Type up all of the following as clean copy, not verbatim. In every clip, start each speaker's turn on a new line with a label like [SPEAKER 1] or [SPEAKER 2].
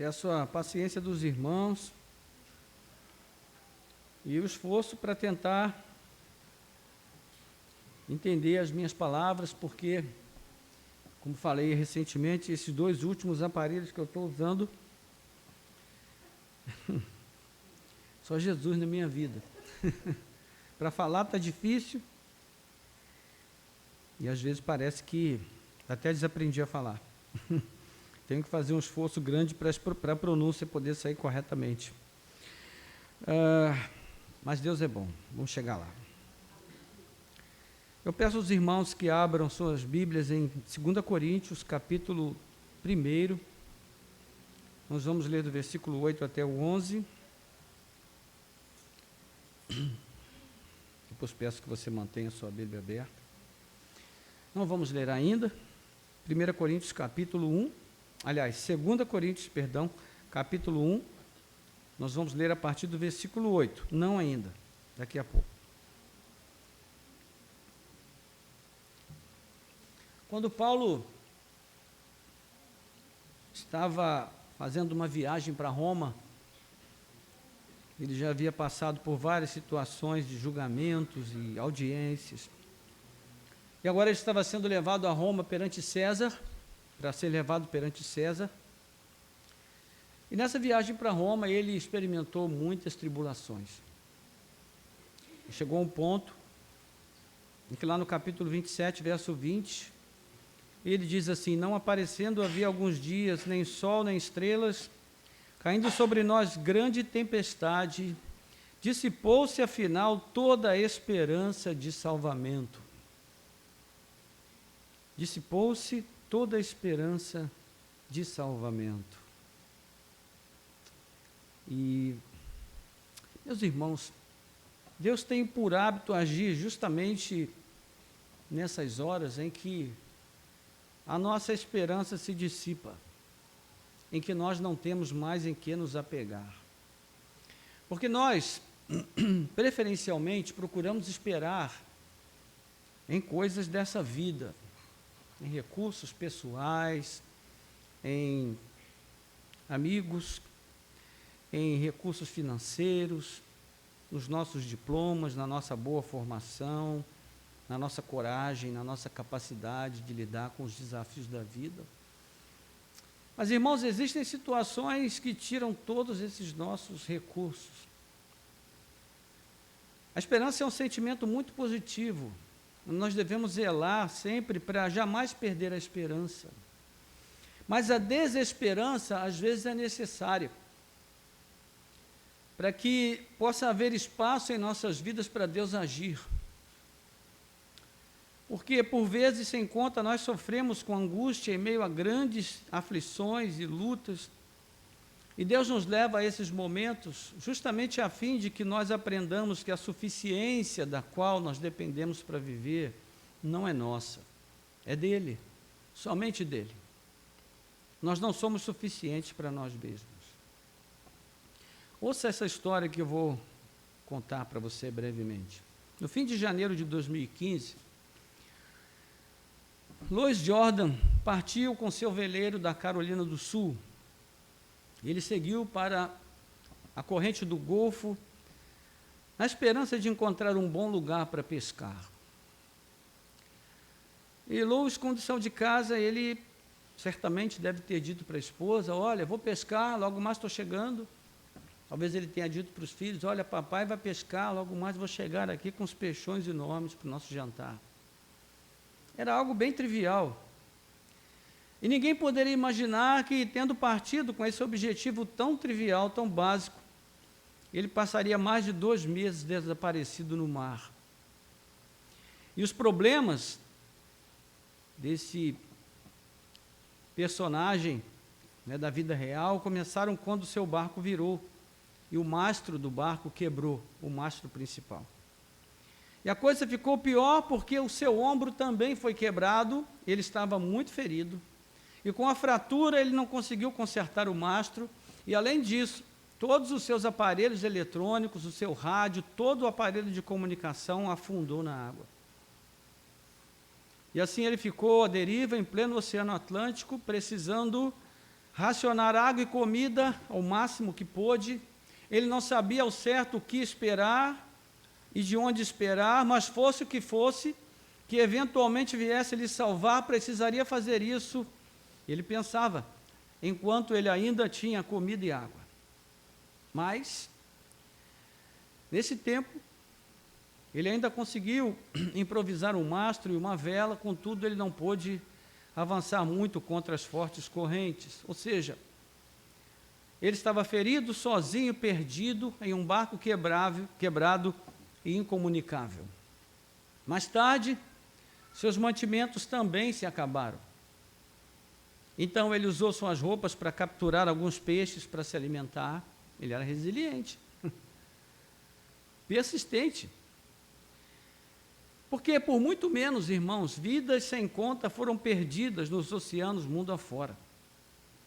[SPEAKER 1] Peço a paciência dos irmãos e o esforço para tentar entender as minhas palavras, porque, como falei recentemente, esses 2 últimos aparelhos que eu estou usando, só Jesus na minha vida. Para falar está difícil, e às vezes parece que até desaprendi a falar. Tenho que fazer um esforço grande para a pronúncia poder sair corretamente. Mas Deus é bom, vamos chegar lá. Eu peço aos irmãos que abram suas Bíblias em 2 Coríntios, capítulo 1. Nós vamos ler do versículo 8 até o 11. Depois peço que você mantenha a sua Bíblia aberta. Não vamos ler ainda. 1 Coríntios, capítulo 1. Aliás, 2 Coríntios, perdão, capítulo 1. Nós vamos ler a partir do versículo 8. Não ainda, daqui a pouco. Quando Paulo estava fazendo uma viagem para Roma, ele já havia passado por várias situações de julgamentos e audiências. E agora ele estava sendo levado a Roma perante César, para ser levado perante César. E nessa viagem para Roma ele experimentou muitas tribulações. E chegou a um ponto em que lá no capítulo 27, verso 20, ele diz assim: não aparecendo havia alguns dias nem sol nem estrelas, caindo sobre nós grande tempestade, dissipou-se afinal toda a esperança de salvamento. Dissipou-se toda a esperança de salvamento. E, meus irmãos, Deus tem por hábito agir justamente nessas horas em que a nossa esperança se dissipa, em que nós não temos mais em que nos apegar. Porque nós, preferencialmente, procuramos esperar em coisas dessa vida, em recursos pessoais, em amigos, em recursos financeiros, nos nossos diplomas, na nossa boa formação, na nossa coragem, na nossa capacidade de lidar com os desafios da vida. Mas, irmãos, existem situações que tiram todos esses nossos recursos. A esperança é um sentimento muito positivo. Nós devemos zelar sempre para jamais perder a esperança. Mas a desesperança, às vezes, é necessária para que possa haver espaço em nossas vidas para Deus agir. Porque, por vezes, sem conta, nós sofremos com angústia em meio a grandes aflições e lutas, e Deus nos leva a esses momentos justamente a fim de que nós aprendamos que a suficiência da qual nós dependemos para viver não é nossa, é dele, somente dele. Nós não somos suficientes para nós mesmos. Ouça essa história que eu vou contar para você brevemente. No fim de janeiro de 2015, Louis Jordan partiu com seu veleiro da Carolina do Sul. Ele seguiu para a corrente do Golfo, na esperança de encontrar um bom lugar para pescar. E Louis, com lição de casa, ele certamente deve ter dito para a esposa: olha, vou pescar, logo mais estou chegando. Talvez ele tenha dito para os filhos: olha, papai vai pescar, logo mais vou chegar aqui com os peixões enormes para o nosso jantar. Era algo bem trivial. E ninguém poderia imaginar que, tendo partido com esse objetivo tão trivial, tão básico, ele passaria mais de 2 meses desaparecido no mar. E os problemas desse personagem, da vida real, começaram quando o seu barco virou e o mastro do barco quebrou, o mastro principal. E a coisa ficou pior porque o seu ombro também foi quebrado, ele estava muito ferido, e com a fratura ele não conseguiu consertar o mastro, e além disso, todos os seus aparelhos eletrônicos, o seu rádio, todo o aparelho de comunicação afundou na água. E assim ele ficou à deriva em pleno Oceano Atlântico, precisando racionar água e comida ao máximo que pôde. Ele não sabia ao certo o que esperar e de onde esperar, mas fosse o que fosse, que eventualmente viesse lhe salvar, precisaria fazer isso. Ele pensava, enquanto ele ainda tinha comida e água. Mas, nesse tempo, ele ainda conseguiu improvisar um mastro e uma vela, contudo ele não pôde avançar muito contra as fortes correntes. Ou seja, ele estava ferido, sozinho, perdido, em um barco quebrado e incomunicável. Mais tarde, seus mantimentos também se acabaram. Então ele usou suas roupas para capturar alguns peixes para se alimentar. Ele era resiliente, persistente. Porque por muito menos, irmãos, vidas sem conta foram perdidas nos oceanos mundo afora.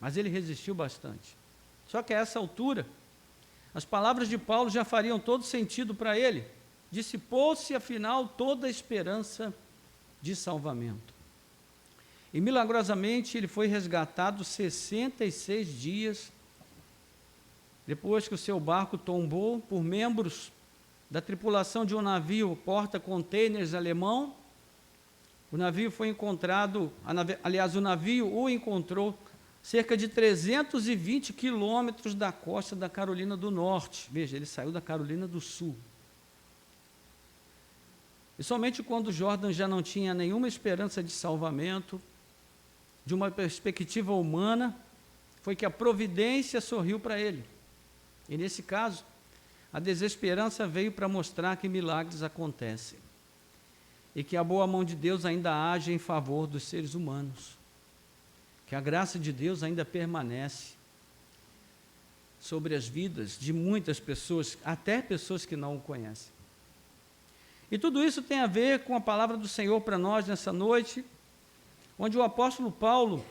[SPEAKER 1] Mas ele resistiu bastante. Só que a essa altura, as palavras de Paulo já fariam todo sentido para ele. Dissipou-se, afinal, toda a esperança de salvamento. E milagrosamente ele foi resgatado 66 dias depois que o seu barco tombou por membros da tripulação de um navio porta-containers alemão. O navio foi encontrado, aliás, o navio o encontrou cerca de 320 quilômetros da costa da Carolina do Norte. Veja, ele saiu da Carolina do Sul. E somente quando Jordan já não tinha nenhuma esperança de salvamento, de uma perspectiva humana, foi que a providência sorriu para ele. E nesse caso, a desesperança veio para mostrar que milagres acontecem e que a boa mão de Deus ainda age em favor dos seres humanos, que a graça de Deus ainda permanece sobre as vidas de muitas pessoas, até pessoas que não o conhecem. E tudo isso tem a ver com a palavra do Senhor para nós nessa noite, onde o apóstolo Paulo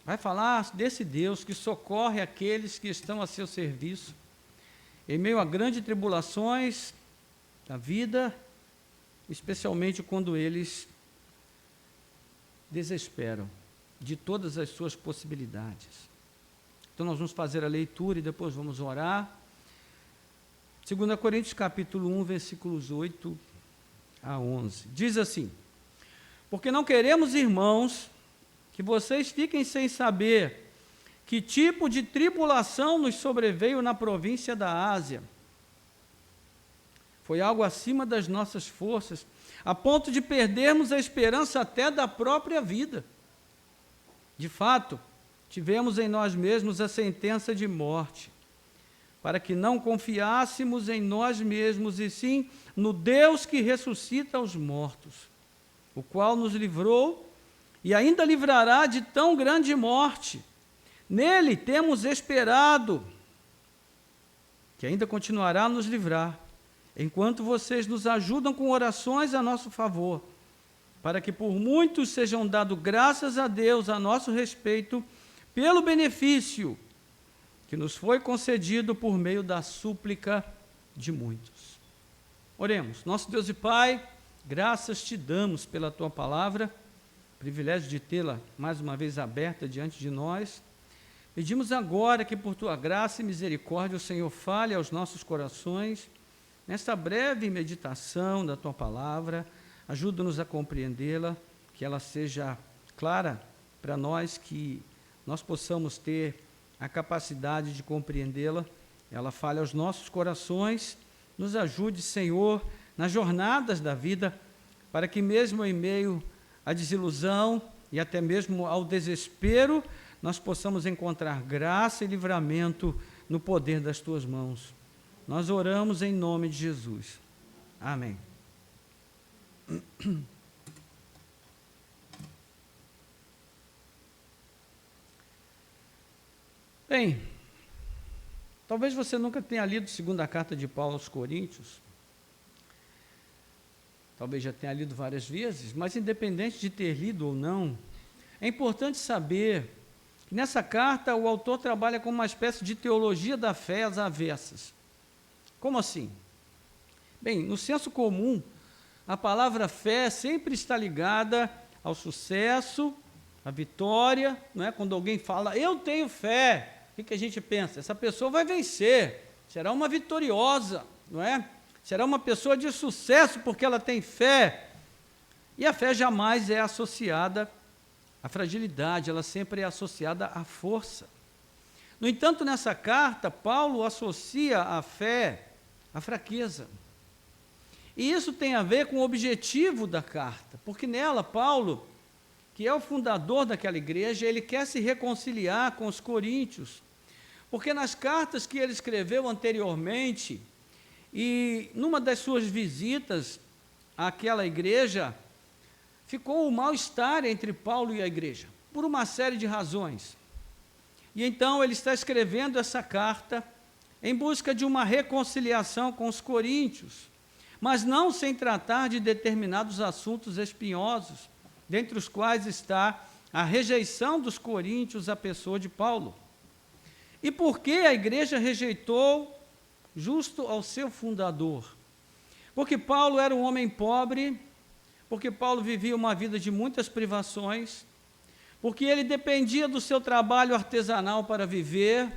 [SPEAKER 1] vai falar desse Deus que socorre aqueles que estão a seu serviço, em meio a grandes tribulações da vida, especialmente quando eles desesperam de todas as suas possibilidades. Então nós vamos fazer a leitura e depois vamos orar. 2 Coríntios capítulo 1, versículos 8 a 11. Diz assim: porque não queremos, irmãos, que vocês fiquem sem saber que tipo de tribulação nos sobreveio na província da Ásia. Foi algo acima das nossas forças, a ponto de perdermos a esperança até da própria vida. De fato, tivemos em nós mesmos a sentença de morte, para que não confiássemos em nós mesmos, e sim no Deus que ressuscita os mortos, o qual nos livrou e ainda livrará de tão grande morte. Nele temos esperado, que ainda continuará a nos livrar, enquanto vocês nos ajudam com orações a nosso favor, para que por muitos sejam dadas graças a Deus a nosso respeito, pelo benefício que nos foi concedido por meio da súplica de muitos. Oremos. Nosso Deus e Pai, graças te damos pela tua palavra, privilégio de tê-la mais uma vez aberta diante de nós. Pedimos agora que por tua graça e misericórdia o Senhor fale aos nossos corações, nesta breve meditação da tua palavra, ajuda-nos a compreendê-la, que ela seja clara para nós, que nós possamos ter a capacidade de compreendê-la, ela fale aos nossos corações, nos ajude, Senhor, nas jornadas da vida, para que mesmo em meio à desilusão e até mesmo ao desespero, nós possamos encontrar graça e livramento no poder das tuas mãos. Nós oramos em nome de Jesus. Amém. Bem, talvez você nunca tenha lido a segunda carta de Paulo aos Coríntios, talvez já tenha lido várias vezes, mas independente de ter lido ou não, é importante saber que nessa carta o autor trabalha com uma espécie de teologia da fé às avessas. Como assim? Bem, no senso comum, a palavra fé sempre está ligada ao sucesso, A vitória, não é? Quando alguém fala, eu tenho fé, o que a gente pensa? Essa pessoa vai vencer, será uma vitoriosa, não é? Será uma pessoa de sucesso porque ela tem fé. E a fé jamais é associada à fragilidade, ela sempre é associada à força. No entanto, nessa carta, Paulo associa a fé à fraqueza. E isso tem a ver com o objetivo da carta, porque nela, Paulo, que é o fundador daquela igreja, ele quer se reconciliar com os coríntios, porque nas cartas que ele escreveu anteriormente, e numa das suas visitas àquela igreja, ficou um mal-estar entre Paulo e a igreja, por uma série de razões. E então ele está escrevendo essa carta em busca de uma reconciliação com os coríntios, mas não sem tratar de determinados assuntos espinhosos, dentre os quais está a rejeição dos coríntios à pessoa de Paulo. E por que a igreja rejeitou justo ao seu fundador? Porque Paulo era um homem pobre, porque Paulo vivia uma vida de muitas privações, porque ele dependia do seu trabalho artesanal para viver,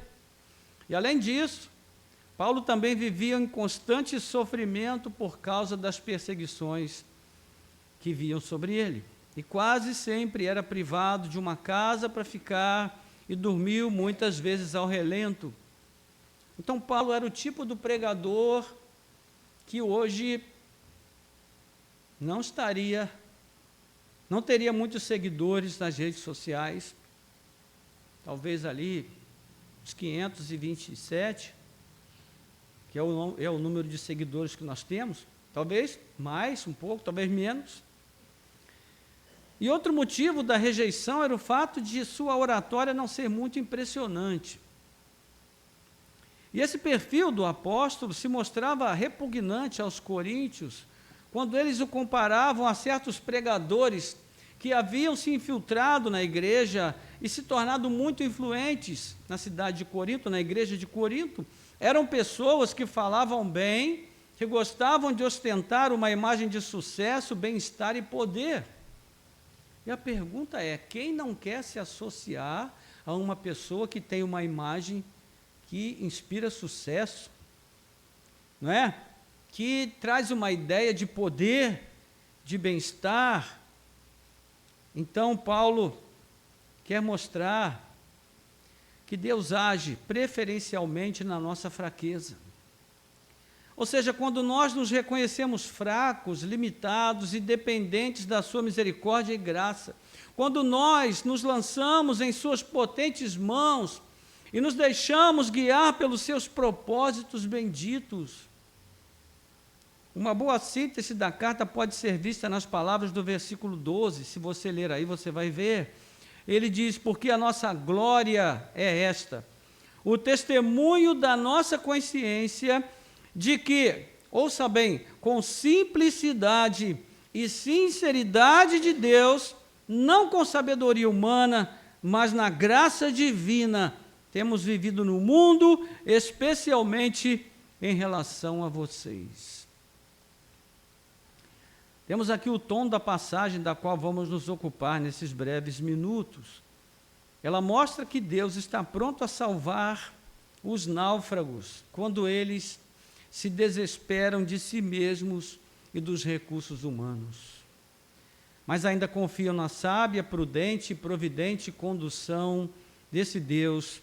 [SPEAKER 1] e além disso, Paulo também vivia em constante sofrimento por causa das perseguições que vinham sobre ele. E quase sempre era privado de uma casa para ficar e dormiu muitas vezes ao relento. Então Paulo era o tipo do pregador que hoje não teria muitos seguidores nas redes sociais, talvez ali os 527, que é o número de seguidores que nós temos, talvez mais, um pouco, talvez menos. E outro motivo da rejeição era o fato de sua oratória não ser muito impressionante. E esse perfil do apóstolo se mostrava repugnante aos coríntios, quando eles o comparavam a certos pregadores que haviam se infiltrado na igreja e se tornado muito influentes na cidade de Corinto, na igreja de Corinto. Eram pessoas que falavam bem, que gostavam de ostentar uma imagem de sucesso, bem-estar e poder. E a pergunta é, quem não quer se associar a uma pessoa que tem uma imagem que inspira sucesso, não é? Que traz uma ideia de poder, de bem-estar? Então, Paulo quer mostrar que Deus age preferencialmente na nossa fraqueza. Ou seja, quando nós nos reconhecemos fracos, limitados e dependentes da sua misericórdia e graça, quando nós nos lançamos em suas potentes mãos e nos deixamos guiar pelos seus propósitos benditos. Uma boa síntese da carta pode ser vista nas palavras do versículo 12, se você ler aí você vai ver. Ele diz, porque a nossa glória é esta, o testemunho da nossa consciência de que, ouça bem, com simplicidade e sinceridade de Deus, não com sabedoria humana, mas na graça divina, temos vivido no mundo, especialmente em relação a vocês. Temos aqui o tom da passagem da qual vamos nos ocupar nesses breves minutos. Ela mostra que Deus está pronto a salvar os náufragos quando eles se desesperam de si mesmos e dos recursos humanos. Mas ainda confiam na sábia, prudente e providente condução desse Deus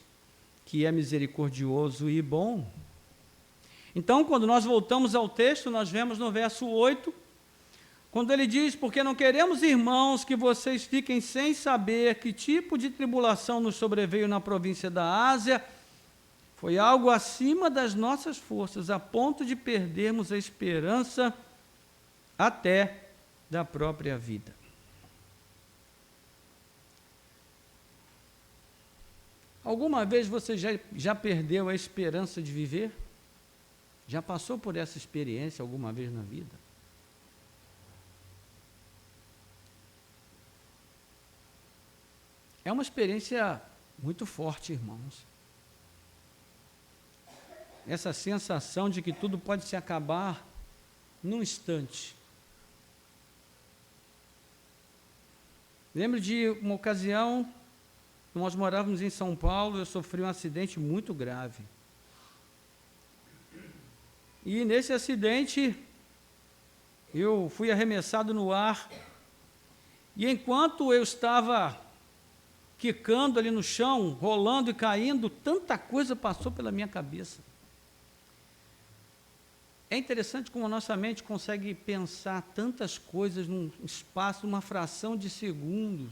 [SPEAKER 1] que é misericordioso e bom. Então, quando nós voltamos ao texto, nós vemos no verso 8, quando ele diz, porque não queremos, irmãos, que vocês fiquem sem saber que tipo de tribulação nos sobreveio na província da Ásia. Foi algo acima das nossas forças, a ponto de perdermos a esperança até da própria vida. Alguma vez você já perdeu a esperança de viver? Já passou por essa experiência alguma vez na vida? É uma experiência muito forte, irmãos. Essa sensação de que tudo pode se acabar num instante. Lembro de uma ocasião, nós morávamos em São Paulo, eu sofri um acidente muito grave. E nesse acidente, eu fui arremessado no ar, e enquanto eu estava quicando ali no chão, rolando e caindo, tanta coisa passou pela minha cabeça. É interessante como a nossa mente consegue pensar tantas coisas num espaço, numa fração de segundos.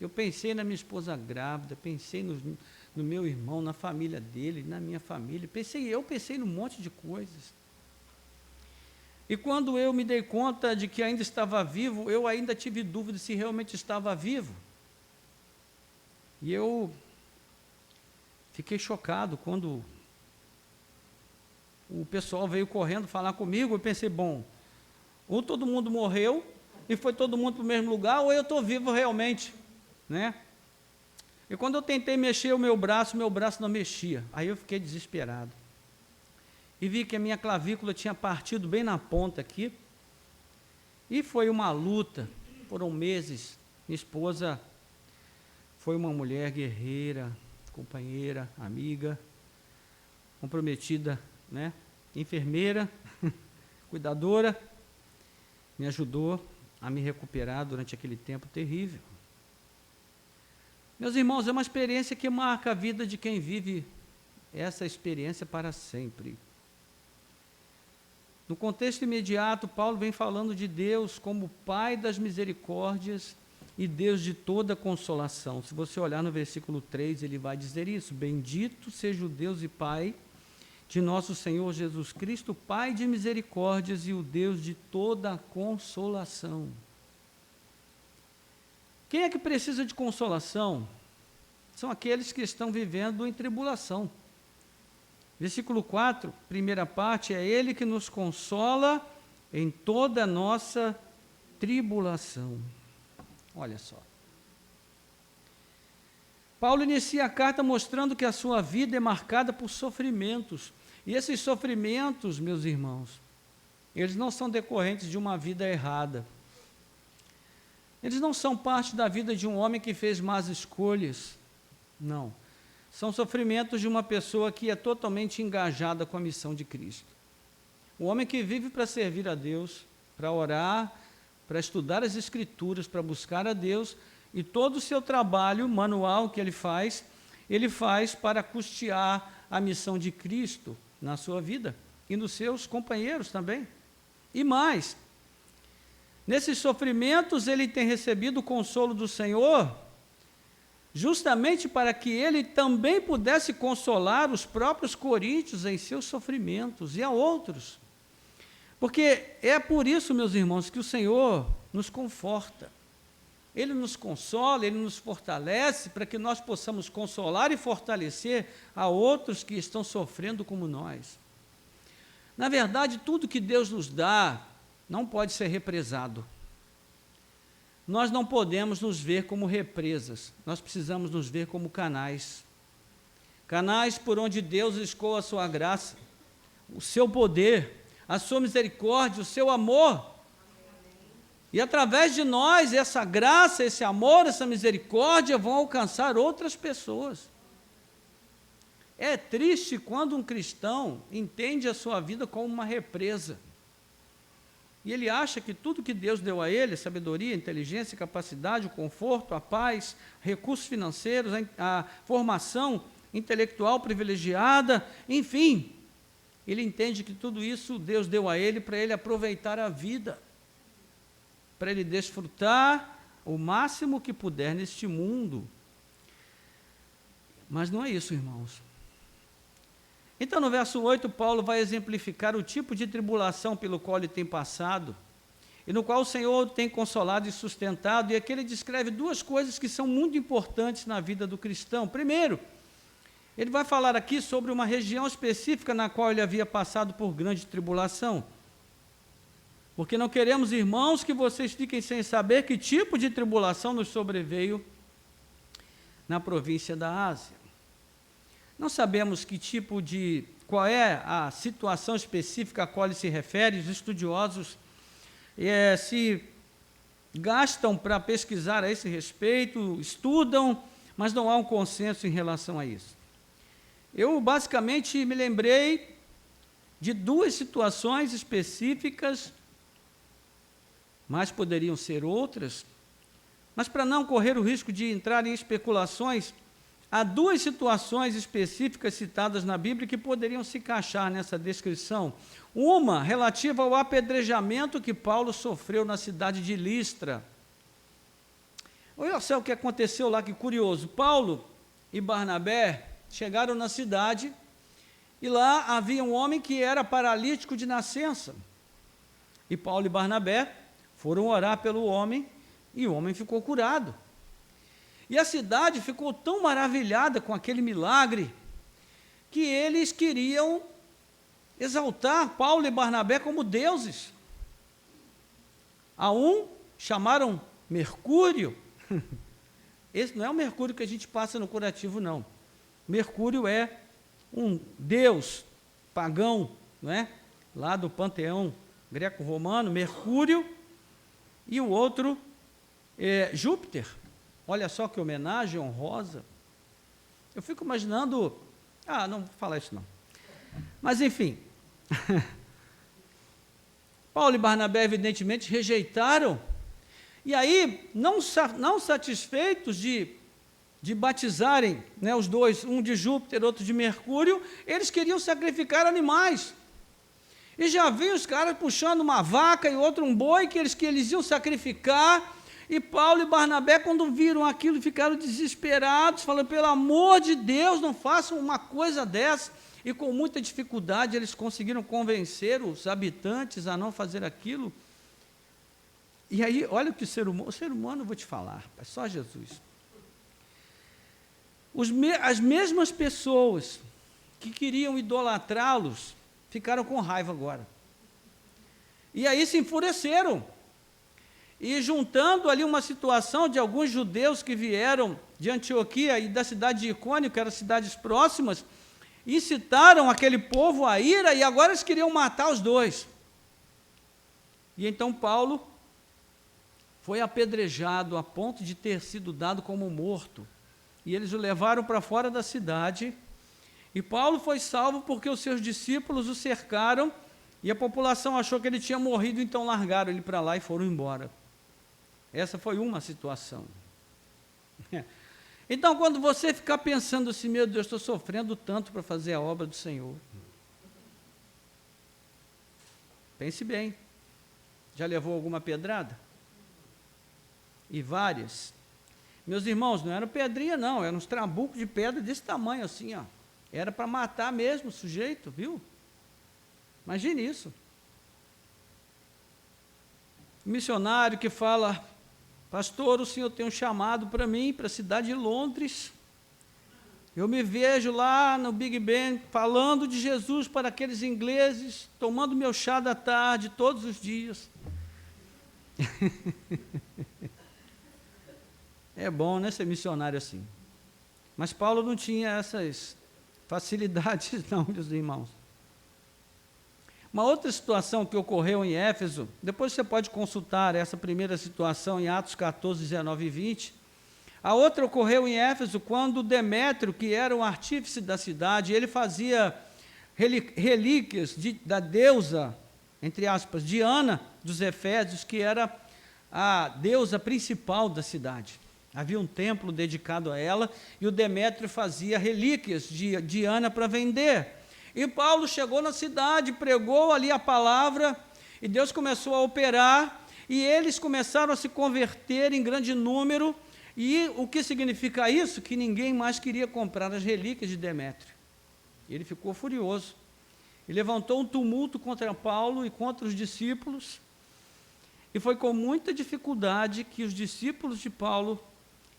[SPEAKER 1] Eu pensei na minha esposa grávida, pensei no meu irmão, na família dele, na minha família, eu pensei num monte de coisas. E quando eu me dei conta de que ainda estava vivo, eu ainda tive dúvida se realmente estava vivo. E eu fiquei chocado quando o pessoal veio correndo falar comigo. Eu pensei, bom, ou todo mundo morreu e foi todo mundo para o mesmo lugar, ou eu estou vivo realmente, né? E quando eu tentei mexer o meu braço não mexia. Aí eu fiquei desesperado. E vi que a minha clavícula tinha partido bem na ponta aqui. E foi uma luta, foram meses. Minha esposa foi uma mulher guerreira, companheira, amiga, comprometida, né? Enfermeira, cuidadora, me ajudou a me recuperar durante aquele tempo terrível. Meus irmãos, é uma experiência que marca a vida de quem vive essa experiência para sempre. No contexto imediato, Paulo vem falando de Deus como Pai das misericórdias e Deus de toda consolação. Se você olhar no versículo 3, ele vai dizer isso: bendito seja o Deus e Pai de nosso Senhor Jesus Cristo, Pai de misericórdias e o Deus de toda consolação. Quem é que precisa de consolação? São aqueles que estão vivendo em tribulação. Versículo 4, primeira parte, é Ele que nos consola em toda a nossa tribulação. Olha só. Paulo inicia a carta mostrando que a sua vida é marcada por sofrimentos. E esses sofrimentos, meus irmãos, eles não são decorrentes de uma vida errada. Eles não são parte da vida de um homem que fez más escolhas. Não. São sofrimentos de uma pessoa que é totalmente engajada com a missão de Cristo. O homem que vive para servir a Deus, para orar, para estudar as Escrituras, para buscar a Deus, e todo o seu trabalho manual que ele faz para custear a missão de Cristo na sua vida e nos seus companheiros também. E mais, nesses sofrimentos ele tem recebido o consolo do Senhor, justamente para que ele também pudesse consolar os próprios coríntios em seus sofrimentos e a outros. Porque é por isso, meus irmãos, que o Senhor nos conforta. Ele nos consola, Ele nos fortalece para que nós possamos consolar e fortalecer a outros que estão sofrendo como nós. Na verdade, tudo que Deus nos dá não pode ser represado. Nós não podemos nos ver como represas, nós precisamos nos ver como canais. Canais por onde Deus escoa a sua graça, o seu poder, a sua misericórdia, o seu amor. E através de nós, essa graça, esse amor, essa misericórdia vão alcançar outras pessoas. É triste quando um cristão entende a sua vida como uma represa. E ele acha que tudo que Deus deu a ele, sabedoria, inteligência, capacidade, o conforto, a paz, recursos financeiros, a formação intelectual privilegiada, enfim, ele entende que tudo isso Deus deu a ele para ele aproveitar a vida, para ele desfrutar o máximo que puder neste mundo. Mas não é isso, irmãos. Então, no verso 8, Paulo vai exemplificar o tipo de tribulação pelo qual ele tem passado, e no qual o Senhor tem consolado e sustentado, e aqui ele descreve duas coisas que são muito importantes na vida do cristão. Primeiro, ele vai falar aqui sobre uma região específica na qual ele havia passado por grande tribulação. Porque não queremos, irmãos, que vocês fiquem sem saber que tipo de tribulação nos sobreveio na província da Ásia. Não sabemos qual é a situação específica a qual ele se refere. Os estudiosos se gastam para pesquisar a esse respeito, estudam, mas não há um consenso em relação a isso. Eu, basicamente, me lembrei de duas situações específicas, mas poderiam ser outras, mas para não correr o risco de entrar em especulações, há duas situações específicas citadas na Bíblia que poderiam se encaixar nessa descrição. Uma relativa ao apedrejamento que Paulo sofreu na cidade de Listra. Olha só o que aconteceu lá, que curioso. Paulo e Barnabé chegaram na cidade e lá havia um homem que era paralítico de nascença. E Paulo e Barnabé foram orar pelo homem e o homem ficou curado. E a cidade ficou tão maravilhada com aquele milagre que eles queriam exaltar Paulo e Barnabé como deuses. A um chamaram Mercúrio. Esse não é o Mercúrio que a gente passa no curativo, não. Mercúrio é um deus pagão, não é? Lá do panteão greco-romano, Mercúrio, e o outro é Júpiter. Olha só que homenagem honrosa. Eu fico imaginando... não vou falar isso não. Mas, enfim. Paulo e Barnabé, evidentemente, rejeitaram. E aí, não satisfeitos de batizarem, né, os dois, um de Júpiter, outro de Mercúrio, eles queriam sacrificar animais. E já vinham os caras puxando uma vaca e outro um boi que eles iam sacrificar. E Paulo e Barnabé, quando viram aquilo, ficaram desesperados, falando, pelo amor de Deus, não façam uma coisa dessa. E com muita dificuldade eles conseguiram convencer os habitantes a não fazer aquilo. E aí, olha o que o ser humano, eu vou te falar, é só Jesus. As mesmas pessoas que queriam idolatrá-los, ficaram com raiva agora. E aí se enfureceram. E juntando ali uma situação de alguns judeus que vieram de Antioquia e da cidade de Icônio, que eram cidades próximas, incitaram aquele povo à ira e agora eles queriam matar os dois. E então Paulo foi apedrejado a ponto de ter sido dado como morto. E eles o levaram para fora da cidade. E Paulo foi salvo porque os seus discípulos o cercaram e a população achou que ele tinha morrido, então largaram ele para lá e foram embora. Essa foi uma situação. Então, quando você ficar pensando assim, meu Deus, estou sofrendo tanto para fazer a obra do Senhor. Pense bem. Já levou alguma pedrada? E várias. Meus irmãos, não eram pedrinha não, eram uns trabucos de pedra desse tamanho assim, ó. Era para matar mesmo o sujeito, viu? Imagine isso. Missionário que fala, pastor, o senhor tem um chamado para mim, para a cidade de Londres. Eu me vejo lá no Big Ben, falando de Jesus para aqueles ingleses, tomando meu chá da tarde, todos os dias. É bom, né, ser missionário assim. Mas Paulo não tinha essas facilidades não, meus irmãos. Uma outra situação que ocorreu em Éfeso, depois você pode consultar essa primeira situação em Atos 14, 19 e 20. A outra ocorreu em Éfeso quando Demétrio, que era o artífice da cidade, ele fazia relíquias da deusa, entre aspas, Diana dos Efésios, que era a deusa principal da cidade. Havia um templo dedicado a ela, e o Demétrio fazia relíquias de Diana para vender. E Paulo chegou na cidade, pregou ali a palavra, e Deus começou a operar, e eles começaram a se converter em grande número. E o que significa isso? Que ninguém mais queria comprar as relíquias de Demétrio. Ele ficou furioso. E levantou um tumulto contra Paulo e contra os discípulos. E foi com muita dificuldade que os discípulos de Paulo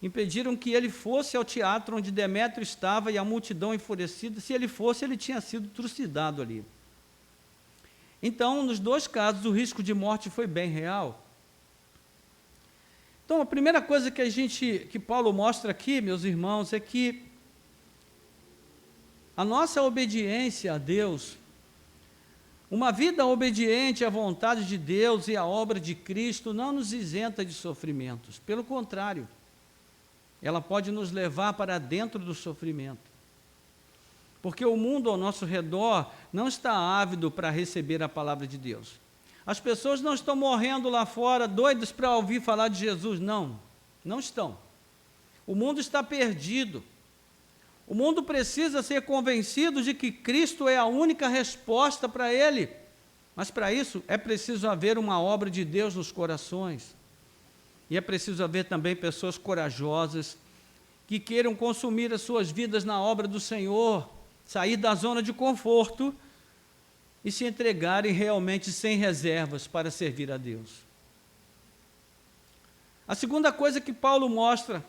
[SPEAKER 1] impediram que ele fosse ao teatro onde Demétrio estava, e a multidão enfurecida, se ele fosse, ele tinha sido trucidado ali. Então, nos dois casos, o risco de morte foi bem real. Então, a primeira coisa que Paulo mostra aqui, meus irmãos, é que a nossa obediência a Deus Uma vida obediente à vontade de Deus e à obra de Cristo não nos isenta de sofrimentos. Pelo contrário, ela pode nos levar para dentro do sofrimento. Porque o mundo ao nosso redor não está ávido para receber a palavra de Deus. As pessoas não estão morrendo lá fora, doidas para ouvir falar de Jesus. Não, não estão. O mundo está perdido. O mundo precisa ser convencido de que Cristo é a única resposta para ele. Mas para isso é preciso haver uma obra de Deus nos corações. E é preciso haver também pessoas corajosas que queiram consumir as suas vidas na obra do Senhor, sair da zona de conforto e se entregarem realmente sem reservas para servir a Deus. A segunda coisa que Paulo mostra,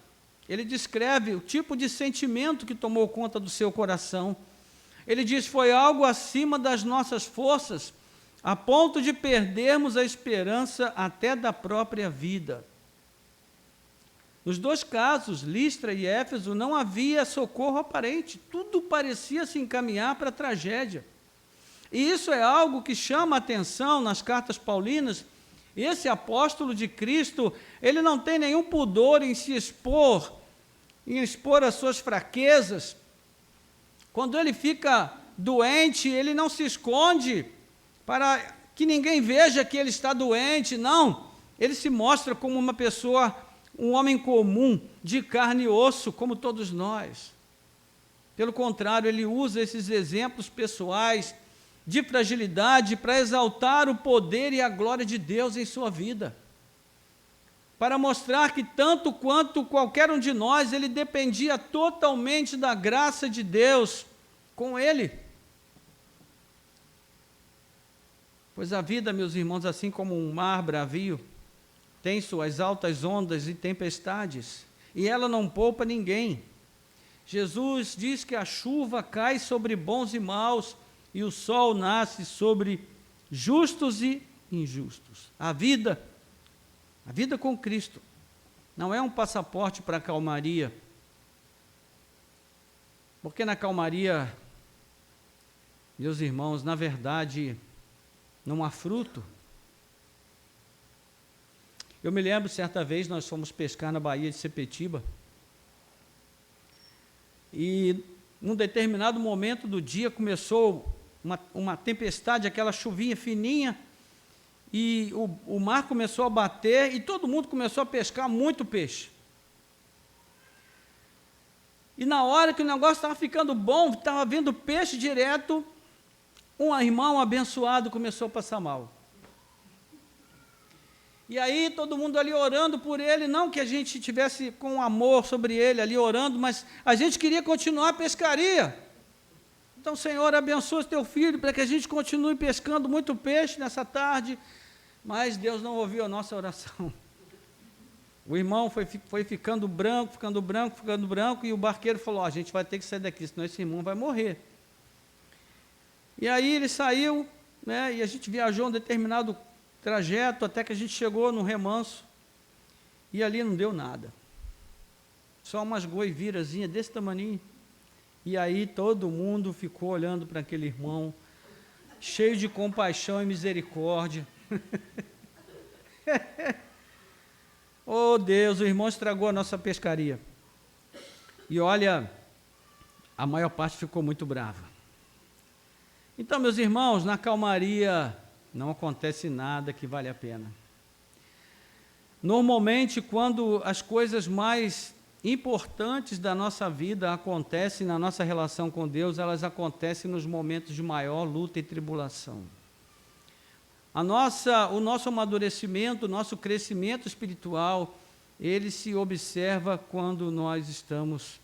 [SPEAKER 1] ele descreve o tipo de sentimento que tomou conta do seu coração. Ele diz: foi algo acima das nossas forças, a ponto de perdermos a esperança até da própria vida. Nos dois casos, Listra e Éfeso, não havia socorro aparente, tudo parecia se encaminhar para a tragédia. E isso é algo que chama a atenção nas cartas paulinas. Esse apóstolo de Cristo, ele não tem nenhum pudor em se expor, em expor as suas fraquezas. Quando ele fica doente, ele não se esconde para que ninguém veja que ele está doente, não. Ele se mostra como uma pessoa, um homem comum, de carne e osso, como todos nós. Pelo contrário, ele usa esses exemplos pessoais de fragilidade para exaltar o poder e a glória de Deus em sua vida. Para mostrar que tanto quanto qualquer um de nós, ele dependia totalmente da graça de Deus com ele. Pois a vida, meus irmãos, assim como um mar bravio, tem suas altas ondas e tempestades, e ela não poupa ninguém. Jesus diz que a chuva cai sobre bons e maus, e o sol nasce sobre justos e injustos. A vida com Cristo não é um passaporte para a calmaria, porque na calmaria, meus irmãos, na verdade, não há fruto. Eu me lembro, certa vez, nós fomos pescar na Baía de Sepetiba, e num determinado momento do dia começou uma tempestade, aquela chuvinha fininha, e o mar começou a bater, e todo mundo começou a pescar muito peixe. E na hora que o negócio estava ficando bom, estava vindo peixe direto, um irmão abençoado começou a passar mal. E aí todo mundo ali orando por ele, não que a gente tivesse com amor sobre ele ali orando, mas a gente queria continuar a pescaria. Então, Senhor, abençoa teu filho para que a gente continue pescando muito peixe nessa tarde. Mas Deus não ouviu a nossa oração. O irmão foi ficando branco, e o barqueiro falou: a gente vai ter que sair daqui, senão esse irmão vai morrer. E aí ele saiu, né, e a gente viajou um determinado trajeto, até que a gente chegou no remanso, e ali não deu nada. Só umas goivirazinhas desse tamaninho. E aí todo mundo ficou olhando para aquele irmão, cheio de compaixão e misericórdia. Oh Deus, o irmão estragou a nossa pescaria. E olha, a maior parte ficou muito brava. Então, meus irmãos, na calmaria não acontece nada que vale a pena. Normalmente, quando as coisas mais importantes da nossa vida acontecem na nossa relação com Deus, elas acontecem nos momentos de maior luta e tribulação. O nosso amadurecimento, o nosso crescimento espiritual, ele se observa quando nós estamos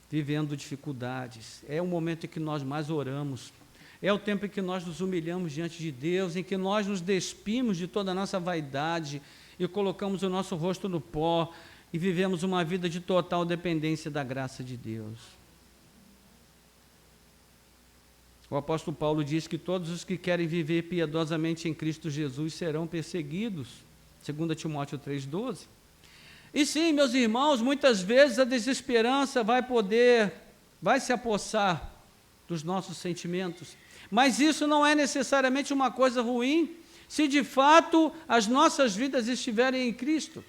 [SPEAKER 1] vivendo dificuldades. É o momento em que nós mais oramos. É o tempo em que nós nos humilhamos diante de Deus, em que nós nos despimos de toda a nossa vaidade e colocamos o nosso rosto no pó e vivemos uma vida de total dependência da graça de Deus. O apóstolo Paulo diz que todos os que querem viver piedosamente em Cristo Jesus serão perseguidos, 2 Timóteo 3,12. E sim, meus irmãos, muitas vezes a desesperança vai se apossar dos nossos sentimentos. Mas isso não é necessariamente uma coisa ruim, se de fato as nossas vidas estiverem em Cristo.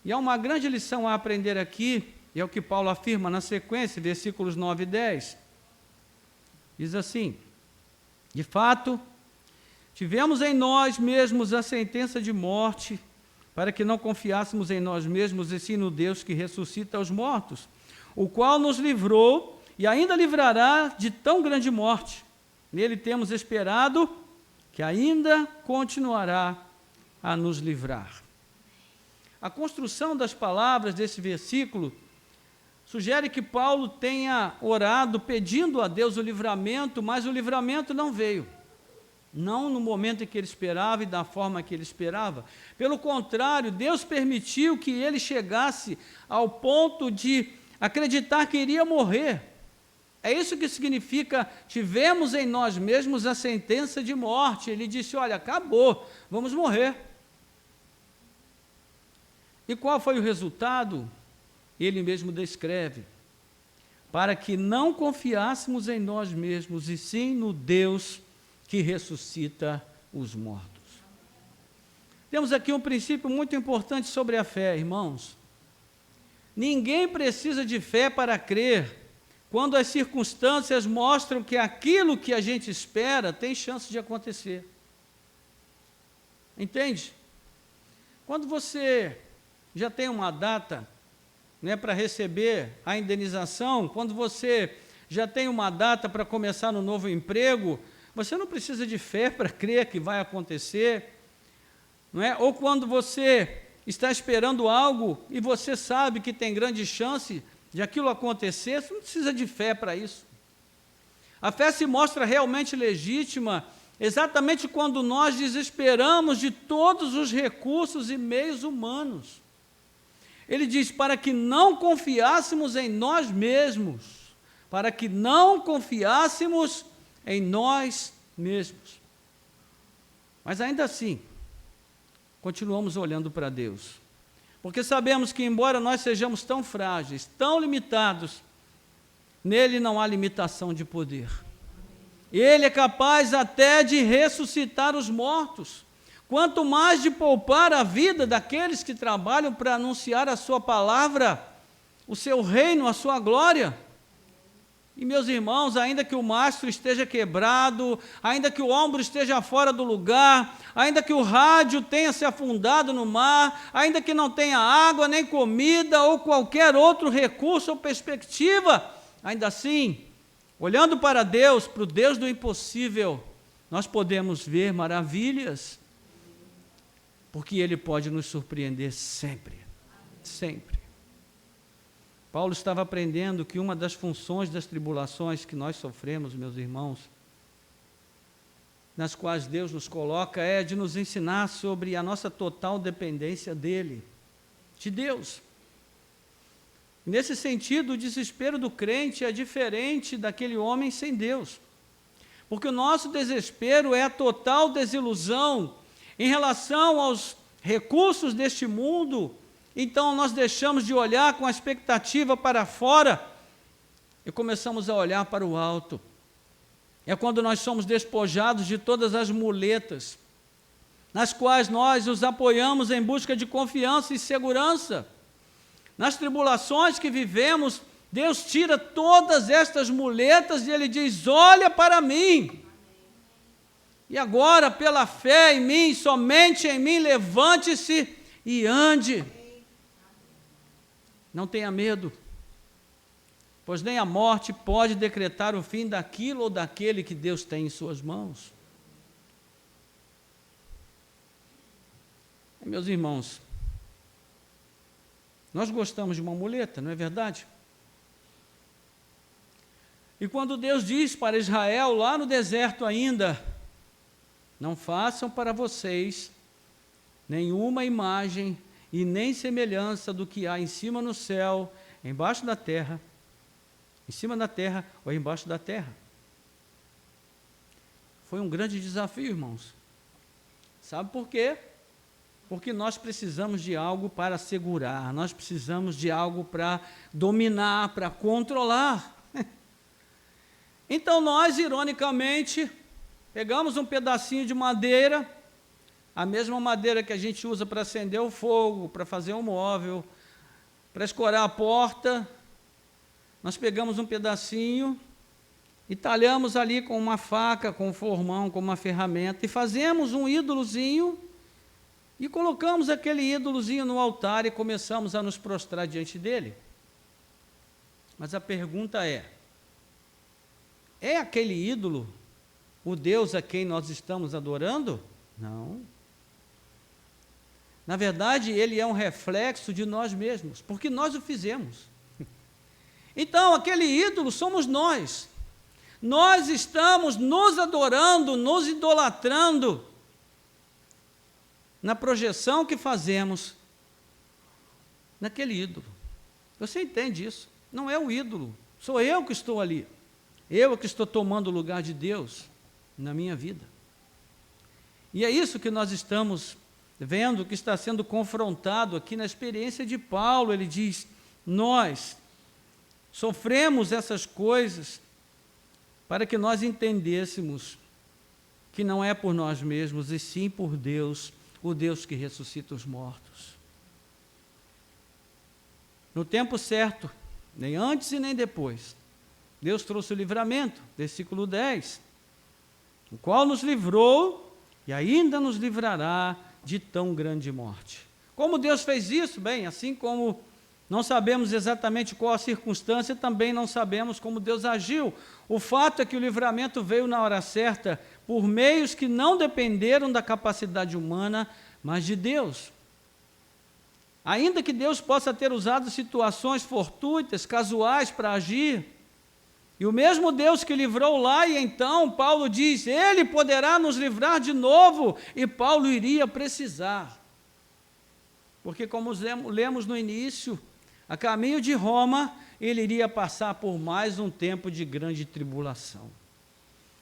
[SPEAKER 1] E há uma grande lição a aprender aqui, e é o que Paulo afirma na sequência, versículos 9 e 10. Diz assim: de fato, tivemos em nós mesmos a sentença de morte, para que não confiássemos em nós mesmos, e sim no Deus que ressuscita os mortos, o qual nos livrou e ainda livrará de tão grande morte. Nele temos esperado que ainda continuará a nos livrar. A construção das palavras desse versículo sugere que Paulo tenha orado pedindo a Deus o livramento, mas o livramento não veio. Não no momento em que ele esperava e da forma que ele esperava. Pelo contrário, Deus permitiu que ele chegasse ao ponto de acreditar que iria morrer. É isso que significa, tivemos em nós mesmos a sentença de morte. Ele disse, olha, acabou, vamos morrer. E qual foi o resultado? Ele mesmo descreve: para que não confiássemos em nós mesmos, e sim no Deus que ressuscita os mortos. Temos aqui um princípio muito importante sobre a fé, irmãos. Ninguém precisa de fé para crer, quando as circunstâncias mostram que aquilo que a gente espera tem chance de acontecer. Entende? Quando você já tem uma data, né, para receber a indenização, quando você já tem uma data para começar no novo emprego, você não precisa de fé para crer que vai acontecer, não é? Ou quando você está esperando algo e você sabe que tem grande chance de aquilo acontecer, você não precisa de fé para isso. A fé se mostra realmente legítima exatamente quando nós desesperamos de todos os recursos e meios humanos. Ele diz, para que não confiássemos em nós mesmos, para que não confiássemos em nós mesmos. Mas ainda assim, continuamos olhando para Deus, porque sabemos que, embora nós sejamos tão frágeis, tão limitados, nele não há limitação de poder. Ele é capaz até de ressuscitar os mortos, quanto mais de poupar a vida daqueles que trabalham para anunciar a sua palavra, o seu reino, a sua glória. E, meus irmãos, ainda que o mastro esteja quebrado, ainda que o ombro esteja fora do lugar, ainda que o rádio tenha se afundado no mar, ainda que não tenha água, nem comida, ou qualquer outro recurso ou perspectiva, ainda assim, olhando para Deus, para o Deus do impossível, nós podemos ver maravilhas, porque Ele pode nos surpreender sempre, sempre. Paulo estava aprendendo que uma das funções das tribulações que nós sofremos, meus irmãos, nas quais Deus nos coloca, é de nos ensinar sobre a nossa total dependência dEle, de Deus. Nesse sentido, o desespero do crente é diferente daquele homem sem Deus, porque o nosso desespero é a total desilusão em relação aos recursos deste mundo. Então nós deixamos de olhar com a expectativa para fora e começamos a olhar para o alto. É quando nós somos despojados de todas as muletas, nas quais nós os apoiamos em busca de confiança e segurança. Nas tribulações que vivemos, Deus tira todas estas muletas e Ele diz, olha para mim. E agora, pela fé em mim, somente em mim, levante-se e ande. Não tenha medo, pois nem a morte pode decretar o fim daquilo ou daquele que Deus tem em suas mãos. Meus irmãos, nós gostamos de uma muleta, não é verdade? E quando Deus diz para Israel, lá no deserto ainda, não façam para vocês nenhuma imagem e nem semelhança do que há em cima no céu, embaixo da terra, em cima da terra ou embaixo da terra. Foi um grande desafio, irmãos. Sabe por quê? Porque nós precisamos de algo para segurar, nós precisamos de algo para dominar, para controlar. Então nós, ironicamente, pegamos um pedacinho de madeira, a mesma madeira que a gente usa para acender o fogo, para fazer um móvel, para escorar a porta, nós pegamos um pedacinho e talhamos ali com uma faca, com um formão, com uma ferramenta, e fazemos um ídolozinho, e colocamos aquele ídolozinho no altar e começamos a nos prostrar diante dele. Mas a pergunta é aquele ídolo o Deus a quem nós estamos adorando? Não. Na verdade, ele é um reflexo de nós mesmos, porque nós o fizemos. Então, aquele ídolo somos nós. Nós estamos nos adorando, nos idolatrando, na projeção que fazemos naquele ídolo. Você entende isso? Não é o ídolo, sou eu que estou ali. Eu que estou tomando o lugar de Deus na minha vida. E é isso que nós estamos vendo, que está sendo confrontado aqui na experiência de Paulo. Ele diz, nós sofremos essas coisas para que nós entendêssemos que não é por nós mesmos, e sim por Deus, o Deus que ressuscita os mortos. No tempo certo, nem antes e nem depois, Deus trouxe o livramento, versículo 10, o qual nos livrou e ainda nos livrará de tão grande morte. Como Deus fez isso? Bem, assim como não sabemos exatamente qual a circunstância, também não sabemos como Deus agiu. O fato é que o livramento veio na hora certa, por meios que não dependeram da capacidade humana, mas de Deus. Ainda que Deus possa ter usado situações fortuitas, casuais para agir, e o mesmo Deus que livrou lá, e então Paulo diz, Ele poderá nos livrar de novo, e Paulo iria precisar. Porque como lemos no início, a caminho de Roma, ele iria passar por mais um tempo de grande tribulação.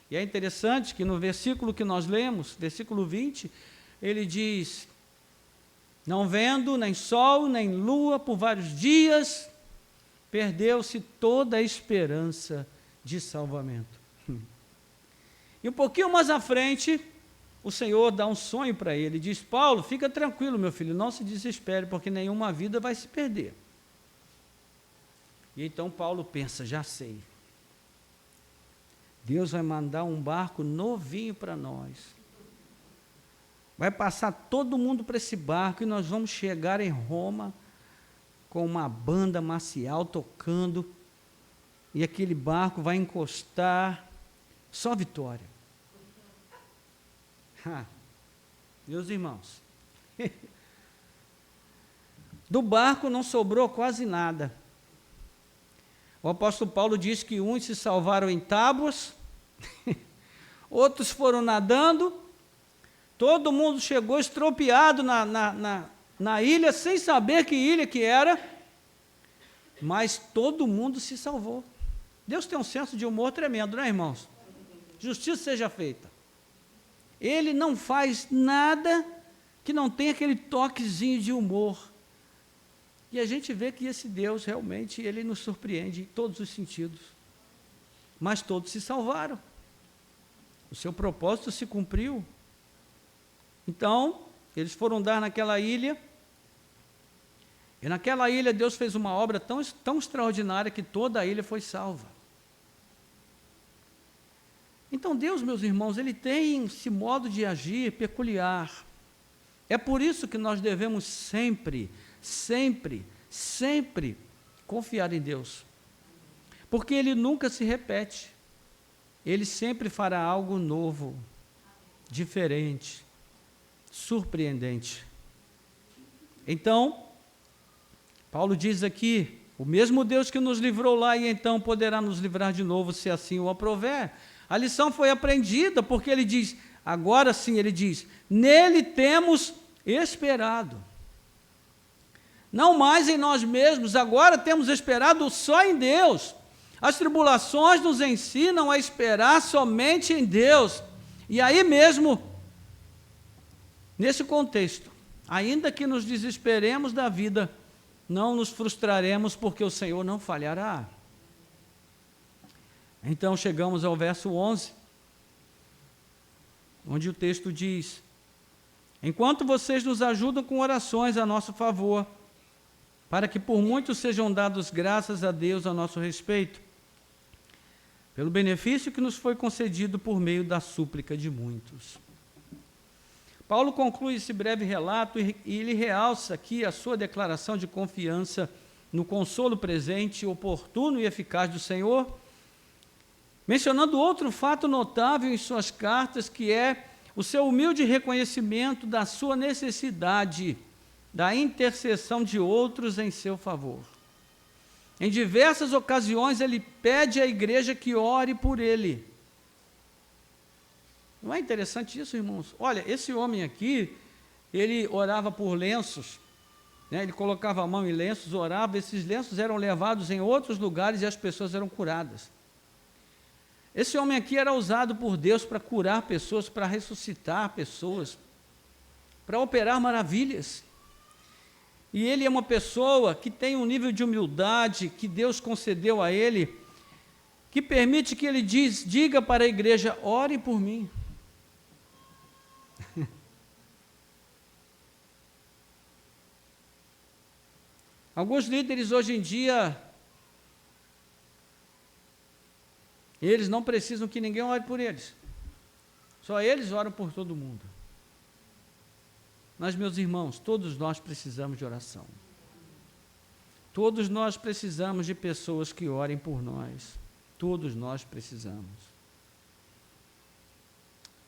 [SPEAKER 1] E é interessante que no versículo que nós lemos, versículo 20, ele diz, não vendo nem sol, nem lua por vários dias, perdeu-se toda a esperança de salvamento. E um pouquinho mais à frente, o Senhor dá um sonho para ele, diz, Paulo, fica tranquilo, meu filho, não se desespere, porque nenhuma vida vai se perder. E então Paulo pensa, já sei, Deus vai mandar um barco novinho para nós, vai passar todo mundo para esse barco, e nós vamos chegar em Roma, com uma banda marcial tocando, e aquele barco vai encostar, só vitória. Meus irmãos, do barco não sobrou quase nada. O apóstolo Paulo diz que uns se salvaram em tábuas, outros foram nadando, todo mundo chegou estropiado na ilha, sem saber que ilha que era, mas todo mundo se salvou. Deus tem um senso de humor tremendo, né, irmãos? Justiça seja feita. Ele não faz nada que não tenha aquele toquezinho de humor. E a gente vê que esse Deus realmente, ele nos surpreende em todos os sentidos. Mas todos se salvaram. O seu propósito se cumpriu. Então, eles foram dar naquela ilha, e naquela ilha Deus fez uma obra tão extraordinária que toda a ilha foi salva. Então Deus, meus irmãos, Ele tem esse modo de agir peculiar. É por isso que nós devemos sempre confiar em Deus. Porque Ele nunca se repete. Ele sempre fará algo novo, diferente, surpreendente. Então, Paulo diz aqui, o mesmo Deus que nos livrou lá e então poderá nos livrar de novo, se assim o aprouver. A lição foi aprendida, porque ele diz, agora sim ele diz, nele temos esperado. Não mais em nós mesmos, agora temos esperado só em Deus. As tribulações nos ensinam a esperar somente em Deus. E aí mesmo, nesse contexto, ainda que nos desesperemos da vida, não nos frustraremos, porque o Senhor não falhará. Então chegamos ao verso 11, onde o texto diz: enquanto vocês nos ajudam com orações a nosso favor, para que por muitos sejam dados graças a Deus a nosso respeito, pelo benefício que nos foi concedido por meio da súplica de muitos. Paulo conclui esse breve relato e ele realça aqui a sua declaração de confiança no consolo presente, oportuno e eficaz do Senhor, mencionando outro fato notável em suas cartas, que é o seu humilde reconhecimento da sua necessidade da intercessão de outros em seu favor. Em diversas ocasiões, ele pede à igreja que ore por ele. Não é interessante isso, irmãos? Olha, esse homem aqui, ele orava por lenços, né? Ele colocava a mão em lenços, orava, esses lenços eram levados em outros lugares e as pessoas eram curadas. Esse homem aqui era usado por Deus para curar pessoas, para ressuscitar pessoas, para operar maravilhas. E ele é uma pessoa que tem um nível de humildade que Deus concedeu a ele, que permite que ele diga para a igreja: ore por mim. Alguns líderes hoje em dia, eles não precisam que ninguém ore por eles. Só eles oram por todo mundo. Mas, meus irmãos, todos nós precisamos de oração. Todos nós precisamos de pessoas que orem por nós. Todos nós precisamos.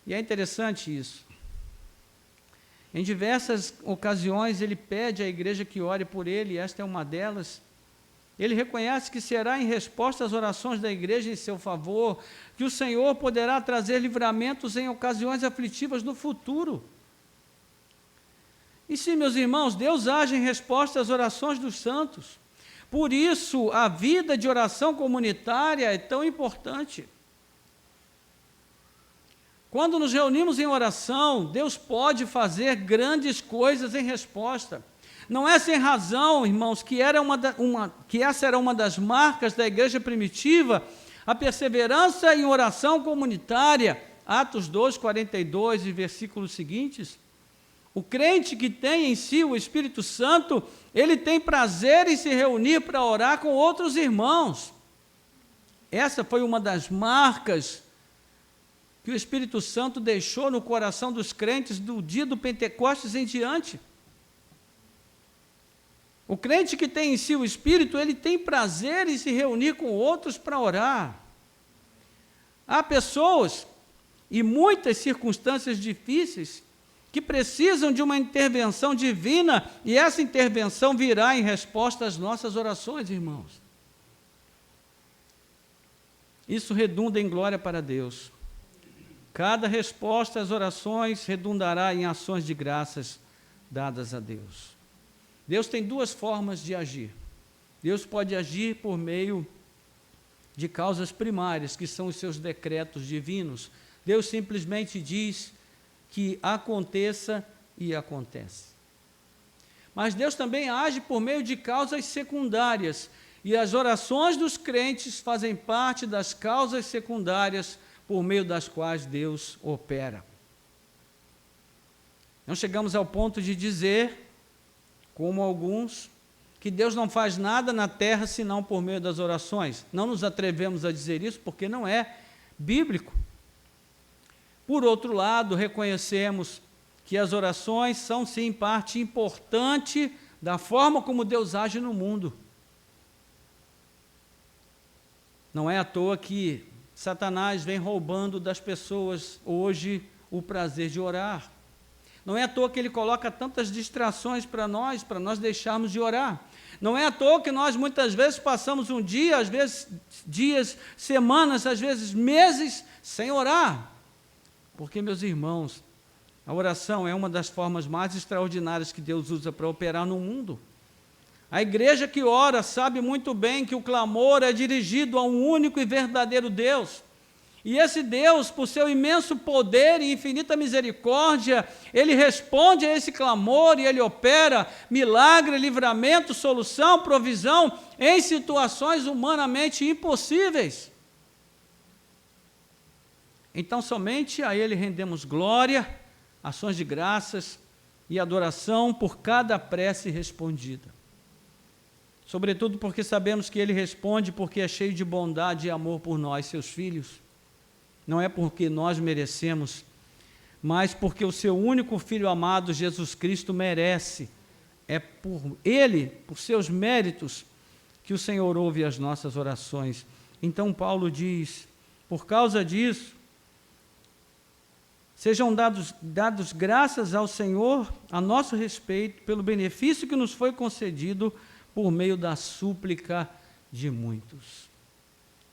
[SPEAKER 1] E é interessante isso. Em diversas ocasiões, ele pede à igreja que ore por ele, e esta é uma delas. Ele reconhece que será em resposta às orações da igreja em seu favor, que o Senhor poderá trazer livramentos em ocasiões aflitivas no futuro. E sim, meus irmãos, Deus age em resposta às orações dos santos. Por isso, a vida de oração comunitária é tão importante. Quando nos reunimos em oração, Deus pode fazer grandes coisas em resposta. Não é sem razão, irmãos, que essa era uma das marcas da igreja primitiva, a perseverança em oração comunitária. Atos 2, 42 e versículos seguintes. O crente que tem em si o Espírito Santo, ele tem prazer em se reunir para orar com outros irmãos. Essa foi uma das marcas que o Espírito Santo deixou no coração dos crentes do dia do Pentecostes em diante. O crente que tem em si o Espírito, ele tem prazer em se reunir com outros para orar. Há pessoas e muitas circunstâncias difíceis que precisam de uma intervenção divina, e essa intervenção virá em resposta às nossas orações, irmãos. Isso redunda em glória para Deus. Cada resposta às orações redundará em ações de graças dadas a Deus. Deus tem duas formas de agir. Deus pode agir por meio de causas primárias, que são os seus decretos divinos. Deus simplesmente diz que aconteça e acontece. Mas Deus também age por meio de causas secundárias, e as orações dos crentes fazem parte das causas secundárias por meio das quais Deus opera. Não chegamos ao ponto de dizer, como alguns, que Deus não faz nada na terra senão por meio das orações. Não nos atrevemos a dizer isso porque não é bíblico. Por outro lado, reconhecemos que as orações são, sim, parte importante da forma como Deus age no mundo. Não é à toa que Satanás vem roubando das pessoas hoje o prazer de orar. Não é à toa que ele coloca tantas distrações para nós deixarmos de orar. Não é à toa que nós muitas vezes passamos um dia, às vezes dias, semanas, às vezes meses sem orar. Porque, meus irmãos, a oração é uma das formas mais extraordinárias que Deus usa para operar no mundo. A igreja que ora sabe muito bem que o clamor é dirigido a um único e verdadeiro Deus. E esse Deus, por seu imenso poder e infinita misericórdia, ele responde a esse clamor e ele opera milagre, livramento, solução, provisão em situações humanamente impossíveis. Então somente a Ele rendemos glória, ações de graças e adoração por cada prece respondida. Sobretudo porque sabemos que Ele responde porque é cheio de bondade e amor por nós, seus filhos. Não é porque nós merecemos, mas porque o seu único Filho amado, Jesus Cristo, merece. É por Ele, por seus méritos, que o Senhor ouve as nossas orações. Então Paulo diz, por causa disso, sejam dados graças ao Senhor a nosso respeito, pelo benefício que nos foi concedido por meio da súplica de muitos.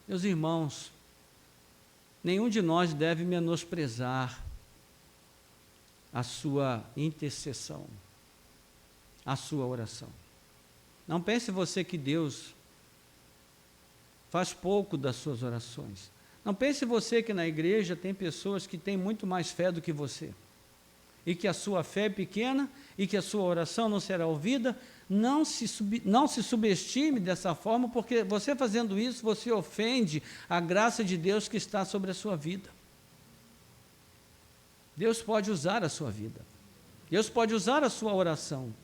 [SPEAKER 1] Meus irmãos, nenhum de nós deve menosprezar a sua intercessão, a sua oração. Não pense você que Deus faz pouco das suas orações. Não pense você que na igreja tem pessoas que têm muito mais fé do que você, e que a sua fé é pequena, e que a sua oração não será ouvida. Não se subestime dessa forma, porque você fazendo isso, você ofende a graça de Deus que está sobre a sua vida. Deus pode usar a sua vida. Deus pode usar a sua oração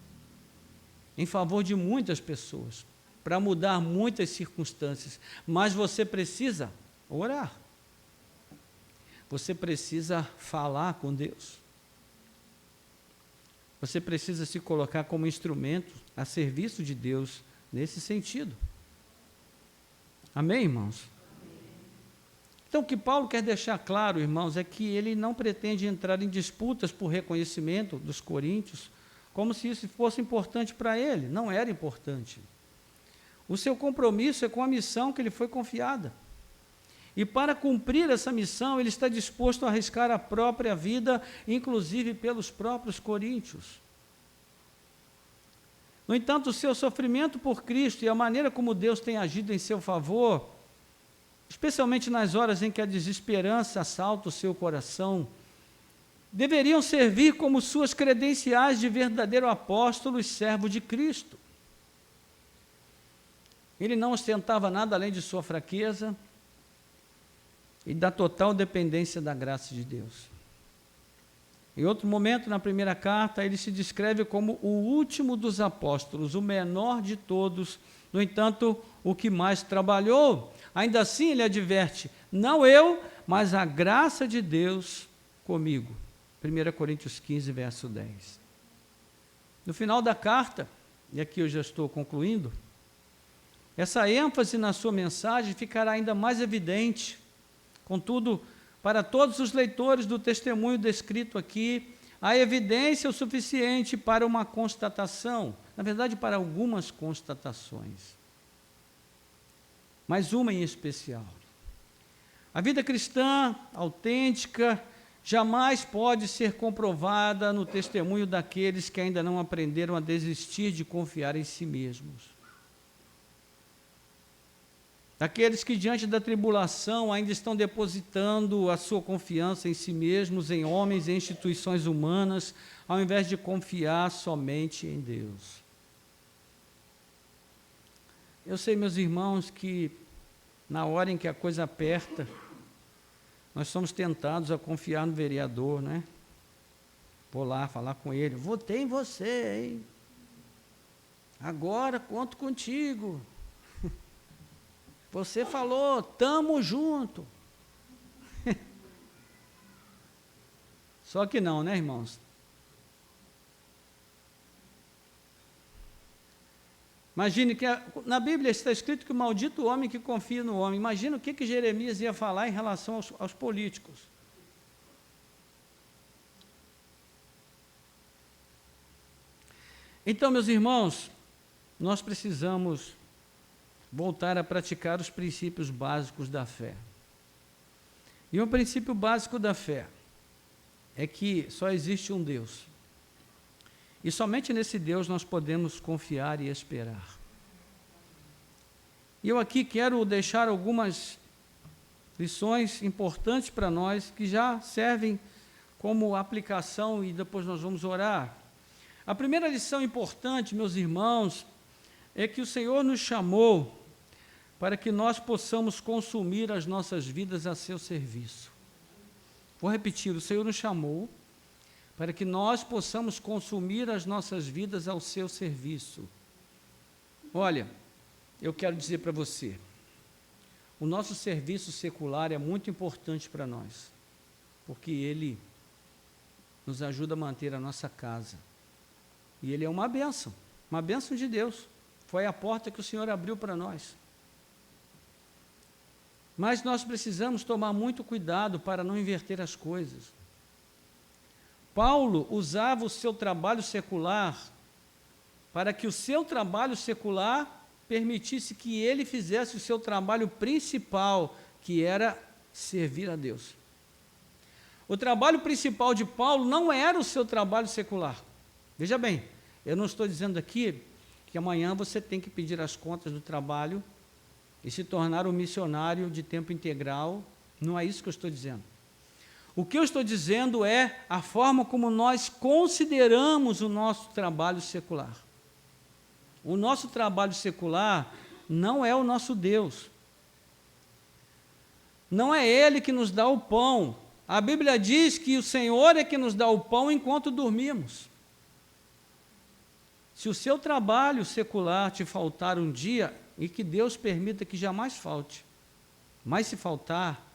[SPEAKER 1] em favor de muitas pessoas, para mudar muitas circunstâncias, mas você precisa orar. Você precisa falar com Deus. Você precisa se colocar como instrumento a serviço de Deus nesse sentido. Amém, irmãos? Então, o que Paulo quer deixar claro, irmãos, é que ele não pretende entrar em disputas por reconhecimento dos coríntios, como se isso fosse importante para ele. Não era importante. O seu compromisso é com a missão que lhe foi confiada. E para cumprir essa missão, ele está disposto a arriscar a própria vida, inclusive pelos próprios coríntios. No entanto, o seu sofrimento por Cristo e a maneira como Deus tem agido em seu favor, especialmente nas horas em que a desesperança assalta o seu coração, deveriam servir como suas credenciais de verdadeiro apóstolo e servo de Cristo. Ele não ostentava nada além de sua fraqueza e da total dependência da graça de Deus. Em outro momento, na primeira carta, ele se descreve como o último dos apóstolos, o menor de todos, no entanto, o que mais trabalhou. Ainda assim, ele adverte, não eu, mas a graça de Deus comigo. 1 Coríntios 15, verso 10. No final da carta, e aqui eu já estou concluindo, essa ênfase na sua mensagem ficará ainda mais evidente. Contudo, para todos os leitores do testemunho descrito aqui, há evidência o suficiente para uma constatação, na verdade, para algumas constatações, mas uma em especial. A vida cristã autêntica jamais pode ser comprovada no testemunho daqueles que ainda não aprenderam a desistir de confiar em si mesmos. Daqueles que diante da tribulação ainda estão depositando a sua confiança em si mesmos, em homens e instituições humanas, ao invés de confiar somente em Deus. Eu sei, meus irmãos, que na hora em que a coisa aperta, nós somos tentados a confiar no vereador, né? Vou lá falar com ele, votei em você, hein? Agora conto contigo. Você falou, tamo junto. Só que não, né, irmãos? Imagine que na Bíblia está escrito que o maldito homem que confia no homem. Imagina o que Jeremias ia falar em relação aos políticos. Então, meus irmãos, nós precisamos voltar a praticar os princípios básicos da fé. E um princípio básico da fé é que só existe um Deus. E somente nesse Deus nós podemos confiar e esperar. E eu aqui quero deixar algumas lições importantes para nós, que já servem como aplicação e depois nós vamos orar. A primeira lição importante, meus irmãos, é que o Senhor nos chamou para que nós possamos consumir as nossas vidas a seu serviço. Vou repetir, o Senhor nos chamou para que nós possamos consumir as nossas vidas ao seu serviço. Olha, eu quero dizer para você, o nosso serviço secular é muito importante para nós, porque ele nos ajuda a manter a nossa casa. E ele é uma bênção de Deus. Foi a porta que o Senhor abriu para nós. Mas nós precisamos tomar muito cuidado para não inverter as coisas. Paulo usava o seu trabalho secular para que o seu trabalho secular permitisse que ele fizesse o seu trabalho principal, que era servir a Deus. O trabalho principal de Paulo não era o seu trabalho secular. Veja bem, eu não estou dizendo aqui que amanhã você tem que pedir as contas do trabalho e se tornar um missionário de tempo integral. Não é isso que eu estou dizendo. O que eu estou dizendo é a forma como nós consideramos o nosso trabalho secular. O nosso trabalho secular não é o nosso Deus. Não é Ele que nos dá o pão. A Bíblia diz que o Senhor é que nos dá o pão enquanto dormimos. Se o seu trabalho secular te faltar um dia, e que Deus permita que jamais falte, mas se faltar,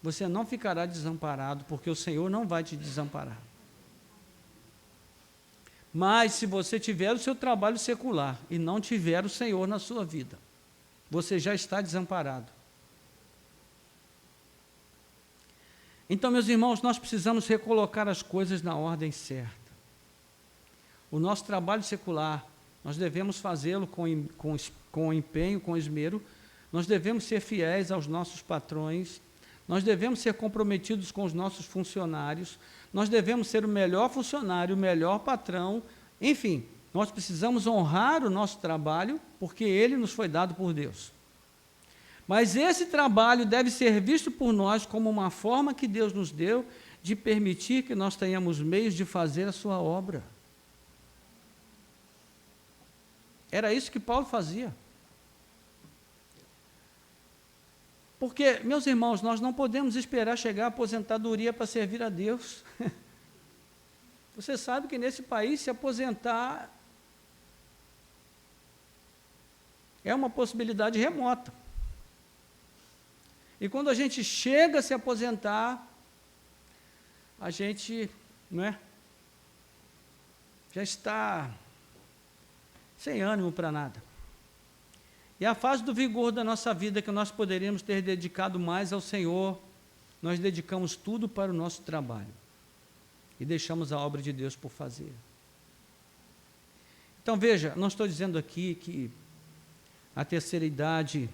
[SPEAKER 1] você não ficará desamparado, porque o Senhor não vai te desamparar. Mas se você tiver o seu trabalho secular e não tiver o Senhor na sua vida, você já está desamparado. Então, meus irmãos, nós precisamos recolocar as coisas na ordem certa. O nosso trabalho secular, nós devemos fazê-lo com empenho, com esmero, nós devemos ser fiéis aos nossos patrões, nós devemos ser comprometidos com os nossos funcionários, nós devemos ser o melhor funcionário, o melhor patrão, enfim, nós precisamos honrar o nosso trabalho, porque ele nos foi dado por Deus. Mas esse trabalho deve ser visto por nós como uma forma que Deus nos deu de permitir que nós tenhamos meios de fazer a sua obra. Era isso que Paulo fazia. Porque, meus irmãos, nós não podemos esperar chegar à aposentadoria para servir a Deus. Você sabe que nesse país se aposentar é uma possibilidade remota. E quando a gente chega a se aposentar, a gente, já está sem ânimo para nada. E a fase do vigor da nossa vida que nós poderíamos ter dedicado mais ao Senhor, nós dedicamos tudo para o nosso trabalho e deixamos a obra de Deus por fazer. Então veja, não estou dizendo aqui que a terceira idade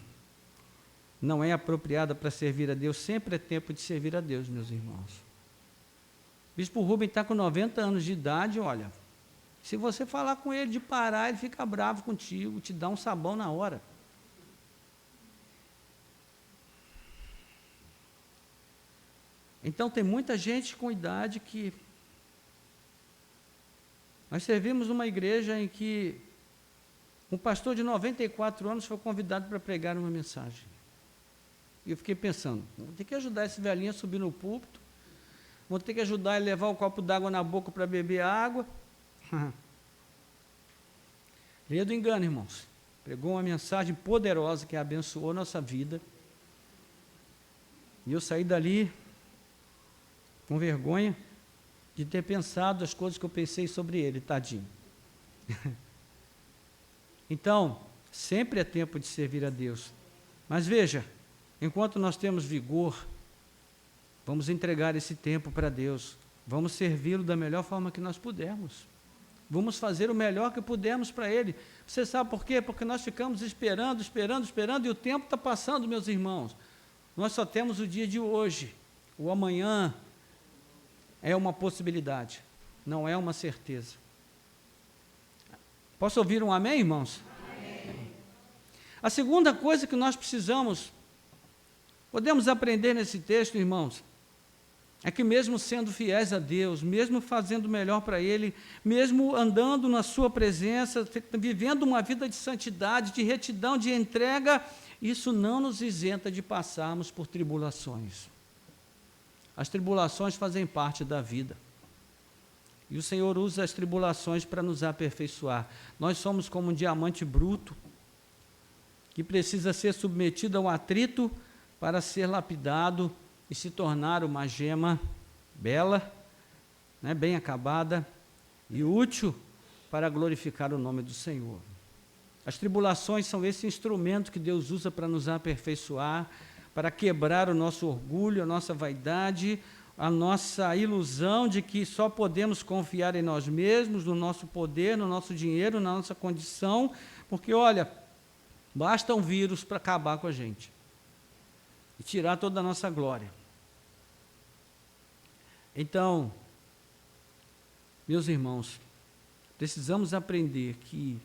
[SPEAKER 1] não é apropriada para servir a Deus, sempre é tempo de servir a Deus, meus irmãos. O bispo Rubem está com 90 anos de idade, olha, se você falar com ele de parar, ele fica bravo contigo, te dá um sabão na hora. Então tem muita gente com idade que... Nós servimos numa igreja em que um pastor de 94 anos foi convidado para pregar uma mensagem. E eu fiquei pensando, vou ter que ajudar esse velhinho a subir no púlpito, vou ter que ajudar ele a levar um copo d'água na boca para beber água. Lê do engano, irmãos. Pregou uma mensagem poderosa que abençoou nossa vida. E eu saí dali com vergonha de ter pensado as coisas que eu pensei sobre ele, tadinho. Então, sempre é tempo de servir a Deus. Mas veja, enquanto nós temos vigor, vamos entregar esse tempo para Deus. Vamos servi-lo da melhor forma que nós pudermos. Vamos fazer o melhor que pudermos para Ele. Você sabe por quê? Porque nós ficamos esperando, e o tempo está passando, meus irmãos. Nós só temos o dia de hoje. O amanhã é uma possibilidade, não é uma certeza. Posso ouvir um amém, irmãos? Amém. A segunda coisa que nós podemos aprender nesse texto, irmãos, é que mesmo sendo fiéis a Deus, mesmo fazendo o melhor para Ele, mesmo andando na sua presença, vivendo uma vida de santidade, de retidão, de entrega, isso não nos isenta de passarmos por tribulações. As tribulações fazem parte da vida. E o Senhor usa as tribulações para nos aperfeiçoar. Nós somos como um diamante bruto, que precisa ser submetido ao atrito para ser lapidado e se tornar uma gema bela, né, bem acabada e útil para glorificar o nome do Senhor. As tribulações são esse instrumento que Deus usa para nos aperfeiçoar, para quebrar o nosso orgulho, a nossa vaidade, a nossa ilusão de que só podemos confiar em nós mesmos, no nosso poder, no nosso dinheiro, na nossa condição, porque, olha, basta um vírus para acabar com a gente e tirar toda a nossa glória. Então, meus irmãos, precisamos aprender que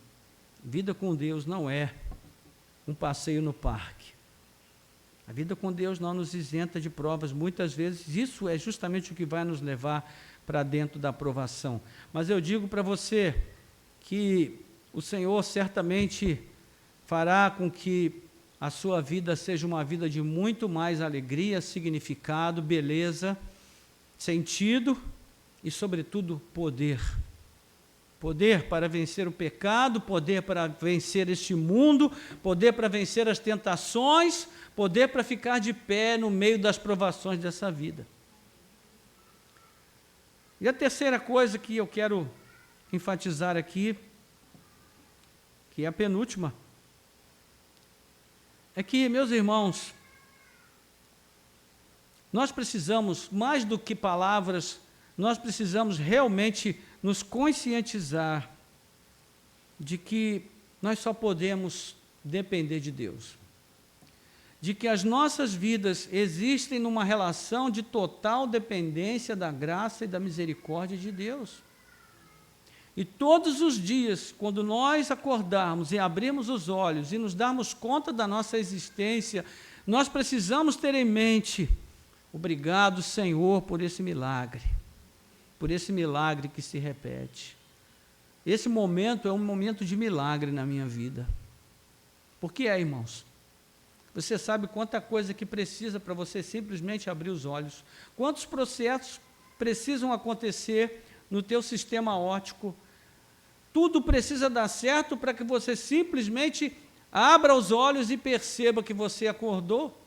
[SPEAKER 1] vida com Deus não é um passeio no parque. A vida com Deus não nos isenta de provas, muitas vezes isso é justamente o que vai nos levar para dentro da aprovação. Mas eu digo para você que o Senhor certamente fará com que a sua vida seja uma vida de muito mais alegria, significado, beleza, sentido e, sobretudo, poder. Poder para vencer o pecado, poder para vencer este mundo, poder para vencer as tentações, poder para ficar de pé no meio das provações dessa vida. E a terceira coisa que eu quero enfatizar aqui, que é a penúltima, é que, meus irmãos, nós precisamos, mais do que palavras, nós precisamos realmente nos conscientizar de que nós só podemos depender de Deus. De que as nossas vidas existem numa relação de total dependência da graça e da misericórdia de Deus. E todos os dias, quando nós acordarmos e abrirmos os olhos e nos darmos conta da nossa existência, nós precisamos ter em mente: obrigado, Senhor, por esse milagre que se repete. Esse momento é um momento de milagre na minha vida. Por que é, irmãos? Você sabe quanta coisa que precisa para você simplesmente abrir os olhos. Quantos processos precisam acontecer no teu sistema óptico. Tudo precisa dar certo para que você simplesmente abra os olhos e perceba que você acordou.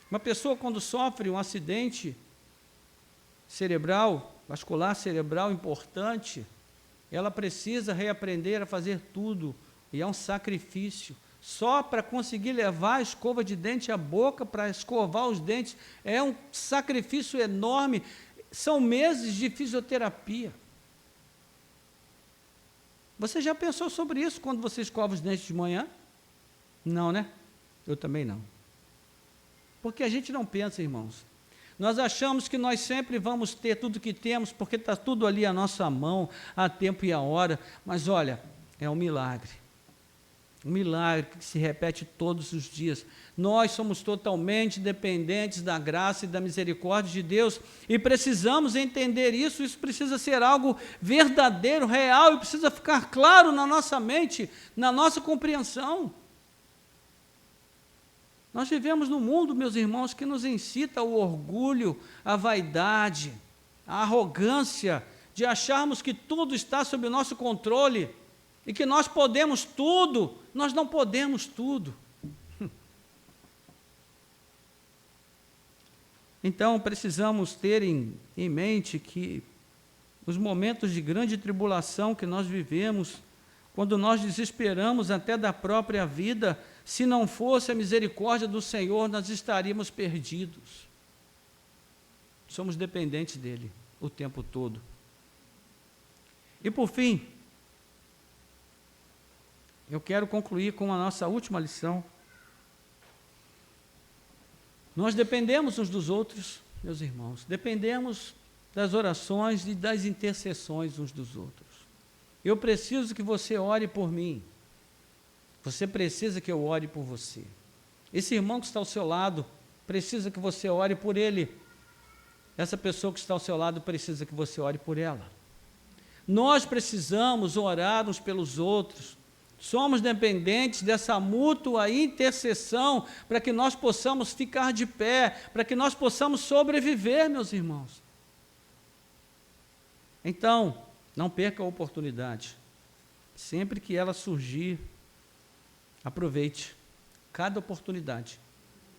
[SPEAKER 1] Uma pessoa, quando sofre um acidente cerebral, vascular cerebral importante, ela precisa reaprender a fazer tudo, e é um sacrifício. Só para conseguir levar a escova de dente à boca, para escovar os dentes, é um sacrifício enorme. São meses de fisioterapia. Você já pensou sobre isso quando você escova os dentes de manhã? Não, né? Eu também não. Porque a gente não pensa, irmãos. Nós achamos que nós sempre vamos ter tudo que temos, porque está tudo ali à nossa mão, a tempo e a hora. Mas olha, é um milagre. Um milagre que se repete todos os dias. Nós somos totalmente dependentes da graça e da misericórdia de Deus e precisamos entender isso. Isso precisa ser algo verdadeiro, real, e precisa ficar claro na nossa mente, na nossa compreensão. Nós vivemos num mundo, meus irmãos, que nos incita ao orgulho, à vaidade, à arrogância de acharmos que tudo está sob o nosso controle e que nós podemos tudo. Nós não podemos tudo. Então, precisamos ter em mente que os momentos de grande tribulação que nós vivemos, quando nós desesperamos até da própria vida, se não fosse a misericórdia do Senhor, nós estaríamos perdidos. Somos dependentes dEle o tempo todo. E por fim, eu quero concluir com a nossa última lição. Nós dependemos uns dos outros, meus irmãos, dependemos das orações e das intercessões uns dos outros. Eu preciso que você ore por mim. Você precisa que eu ore por você. Esse irmão que está ao seu lado precisa que você ore por ele. Essa pessoa que está ao seu lado precisa que você ore por ela. Nós precisamos orar uns pelos outros. Somos dependentes dessa mútua intercessão para que nós possamos ficar de pé, para que nós possamos sobreviver, meus irmãos. Então, não perca a oportunidade. Sempre que ela surgir, aproveite cada oportunidade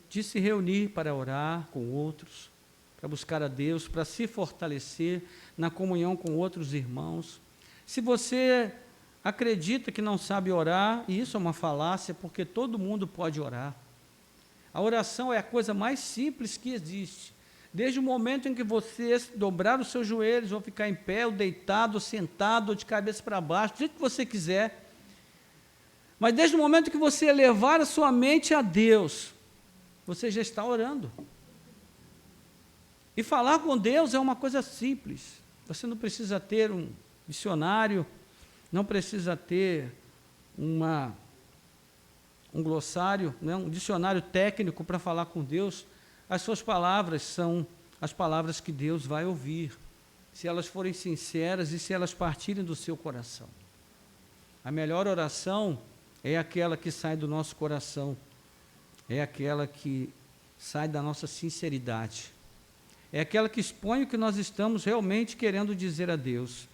[SPEAKER 1] de se reunir para orar com outros, para buscar a Deus, para se fortalecer na comunhão com outros irmãos. Se você acredita que não sabe orar, e isso é uma falácia, porque todo mundo pode orar. A oração é a coisa mais simples que existe. Desde o momento em que você dobrar os seus joelhos, ou ficar em pé, ou deitado, ou sentado, ou de cabeça para baixo, do jeito que você quiser. Mas desde o momento que você elevar a sua mente a Deus, você já está orando. E falar com Deus é uma coisa simples. Você não precisa ter um dicionário, não precisa ter um glossário, né, um dicionário técnico para falar com Deus. As suas palavras são as palavras que Deus vai ouvir, se elas forem sinceras e se elas partirem do seu coração. A melhor oração é aquela que sai do nosso coração, é aquela que sai da nossa sinceridade, é aquela que expõe o que nós estamos realmente querendo dizer a Deus,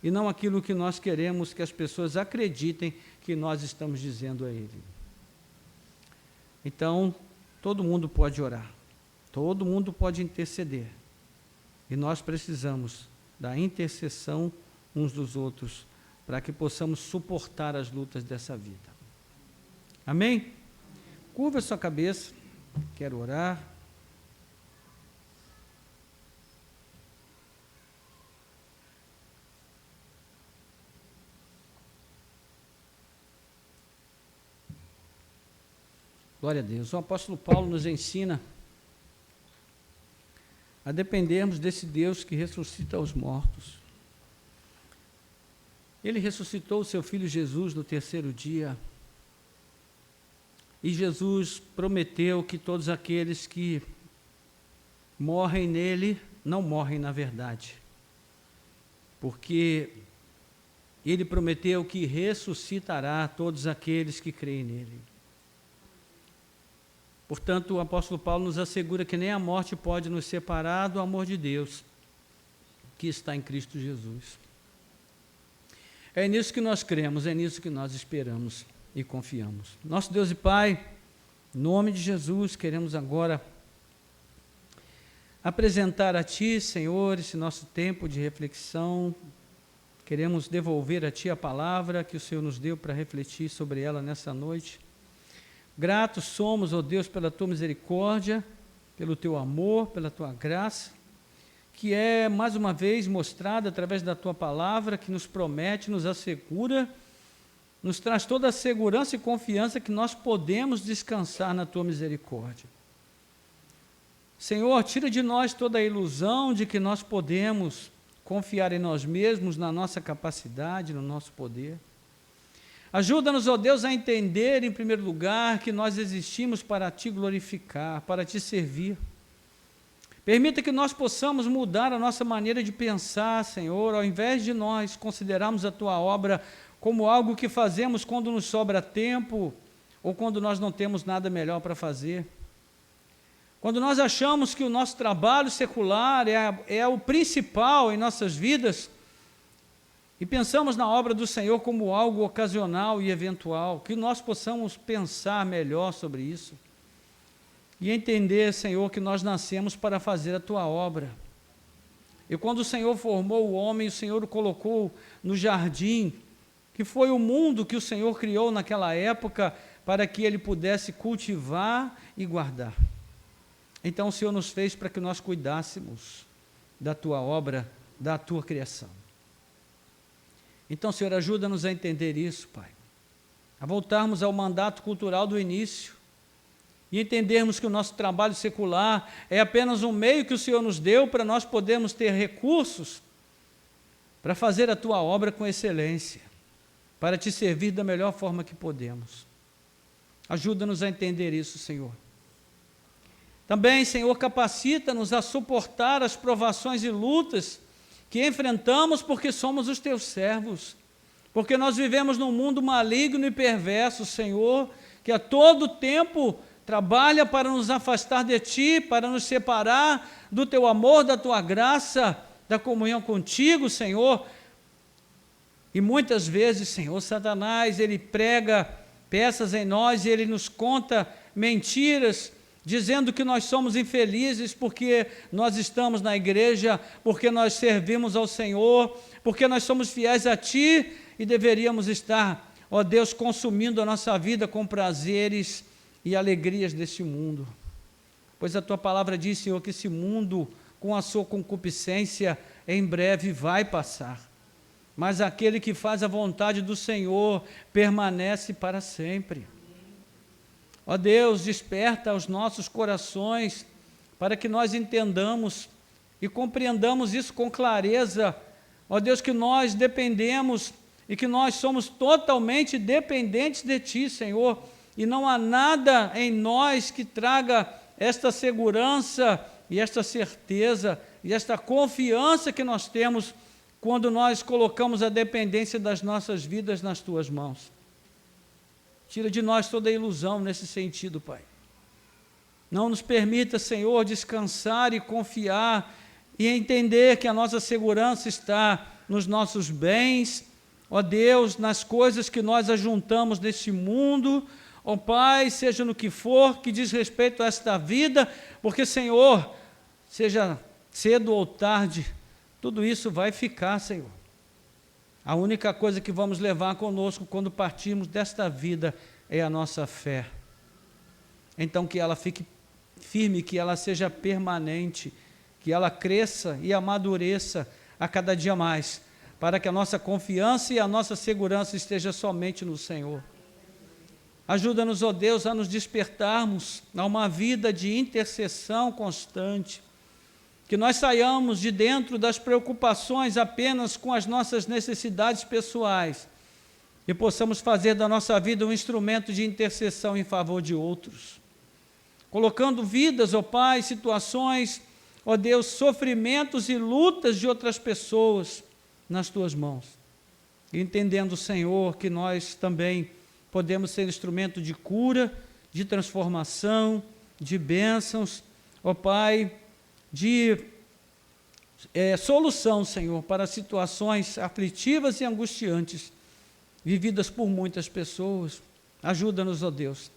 [SPEAKER 1] e não aquilo que nós queremos que as pessoas acreditem que nós estamos dizendo a Ele. Então, todo mundo pode orar, todo mundo pode interceder, e nós precisamos da intercessão uns dos outros, para que possamos suportar as lutas dessa vida. Amém? Curva a sua cabeça, quero orar. Glória a Deus. O apóstolo Paulo nos ensina a dependermos desse Deus que ressuscita os mortos. Ele ressuscitou o seu Filho Jesus no terceiro dia, e Jesus prometeu que todos aqueles que morrem nele, não morrem na verdade, porque ele prometeu que ressuscitará todos aqueles que creem nele. Portanto, o apóstolo Paulo nos assegura que nem a morte pode nos separar do amor de Deus, que está em Cristo Jesus. É nisso que nós cremos, é nisso que nós esperamos e confiamos. Nosso Deus e Pai, em nome de Jesus, queremos agora apresentar a Ti, Senhor, esse nosso tempo de reflexão. Queremos devolver a Ti a palavra que o Senhor nos deu para refletir sobre ela nessa noite. Gratos somos, ó Deus, pela Tua misericórdia, pelo Teu amor, pela Tua graça, que é, mais uma vez, mostrada através da Tua palavra, que nos promete, nos assegura, nos traz toda a segurança e confiança que nós podemos descansar na Tua misericórdia. Senhor, tira de nós toda a ilusão de que nós podemos confiar em nós mesmos, na nossa capacidade, no nosso poder. Ajuda-nos, ó Deus, a entender, em primeiro lugar, que nós existimos para Te glorificar, para Te servir. Permita que nós possamos mudar a nossa maneira de pensar, Senhor, ao invés de nós considerarmos a Tua obra como algo que fazemos quando nos sobra tempo ou quando nós não temos nada melhor para fazer. Quando nós achamos que o nosso trabalho secular é o principal em nossas vidas e pensamos na obra do Senhor como algo ocasional e eventual, que nós possamos pensar melhor sobre isso e entender, Senhor, que nós nascemos para fazer a Tua obra. E quando o Senhor formou o homem, o Senhor o colocou no jardim, que foi o mundo que o Senhor criou naquela época para que ele pudesse cultivar e guardar. Então o Senhor nos fez para que nós cuidássemos da Tua obra, da Tua criação. Então, Senhor, ajuda-nos a entender isso, Pai, a voltarmos ao mandato cultural do início e entendermos que o nosso trabalho secular é apenas um meio que o Senhor nos deu para nós podermos ter recursos para fazer a Tua obra com excelência, para Te servir da melhor forma que podemos. Ajuda-nos a entender isso, Senhor. Também, Senhor, capacita-nos a suportar as provações e lutas que enfrentamos porque somos os Teus servos, porque nós vivemos num mundo maligno e perverso, Senhor, que a todo tempo trabalha para nos afastar de Ti, para nos separar do Teu amor, da Tua graça, da comunhão contigo, Senhor. E muitas vezes, Senhor, Satanás, ele prega peças em nós e ele nos conta mentiras, dizendo que nós somos infelizes porque nós estamos na igreja, porque nós servimos ao Senhor, porque nós somos fiéis a Ti e deveríamos estar, ó Deus, consumindo a nossa vida com prazeres e alegrias deste mundo. Pois a Tua palavra diz, Senhor, que esse mundo, com a sua concupiscência, em breve vai passar. Mas aquele que faz a vontade do Senhor permanece para sempre. Ó Deus, desperta os nossos corações para que nós entendamos e compreendamos isso com clareza. Ó Deus, que nós dependemos e que nós somos totalmente dependentes de Ti, Senhor, e não há nada em nós que traga esta segurança e esta certeza e esta confiança que nós temos quando nós colocamos a dependência das nossas vidas nas Tuas mãos. Tira de nós toda a ilusão nesse sentido, Pai. Não nos permita, Senhor, descansar e confiar e entender que a nossa segurança está nos nossos bens, ó Deus, nas coisas que nós ajuntamos neste mundo, ó Pai, seja no que for, que diz respeito a esta vida, porque, Senhor, seja cedo ou tarde, tudo isso vai ficar, Senhor. A única coisa que vamos levar conosco quando partirmos desta vida é a nossa fé. Então que ela fique firme, que ela seja permanente, que ela cresça e amadureça a cada dia mais, para que a nossa confiança e a nossa segurança esteja somente no Senhor. Ajuda-nos, ó Deus, a nos despertarmos a uma vida de intercessão constante, que nós saiamos de dentro das preocupações apenas com as nossas necessidades pessoais e possamos fazer da nossa vida um instrumento de intercessão em favor de outros, colocando vidas, ó Pai, situações, ó Deus, sofrimentos e lutas de outras pessoas nas Tuas mãos, entendendo, Senhor, que nós também podemos ser instrumento de cura, de transformação, de bênçãos, ó Pai, de solução, Senhor, para situações aflitivas e angustiantes, vividas por muitas pessoas. Ajuda-nos, ó Deus,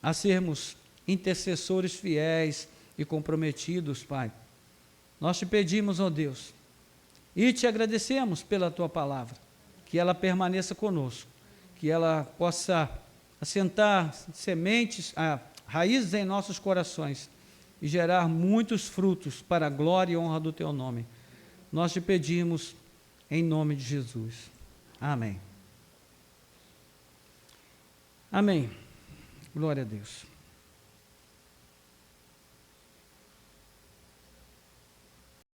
[SPEAKER 1] a sermos intercessores fiéis e comprometidos, Pai. Nós Te pedimos, ó Deus, e Te agradecemos pela Tua palavra, que ela permaneça conosco, que ela possa assentar sementes, raízes em nossos corações, e gerar muitos frutos para a glória e honra do Teu nome. Nós Te pedimos em nome de Jesus. Amém. Amém. Glória a Deus.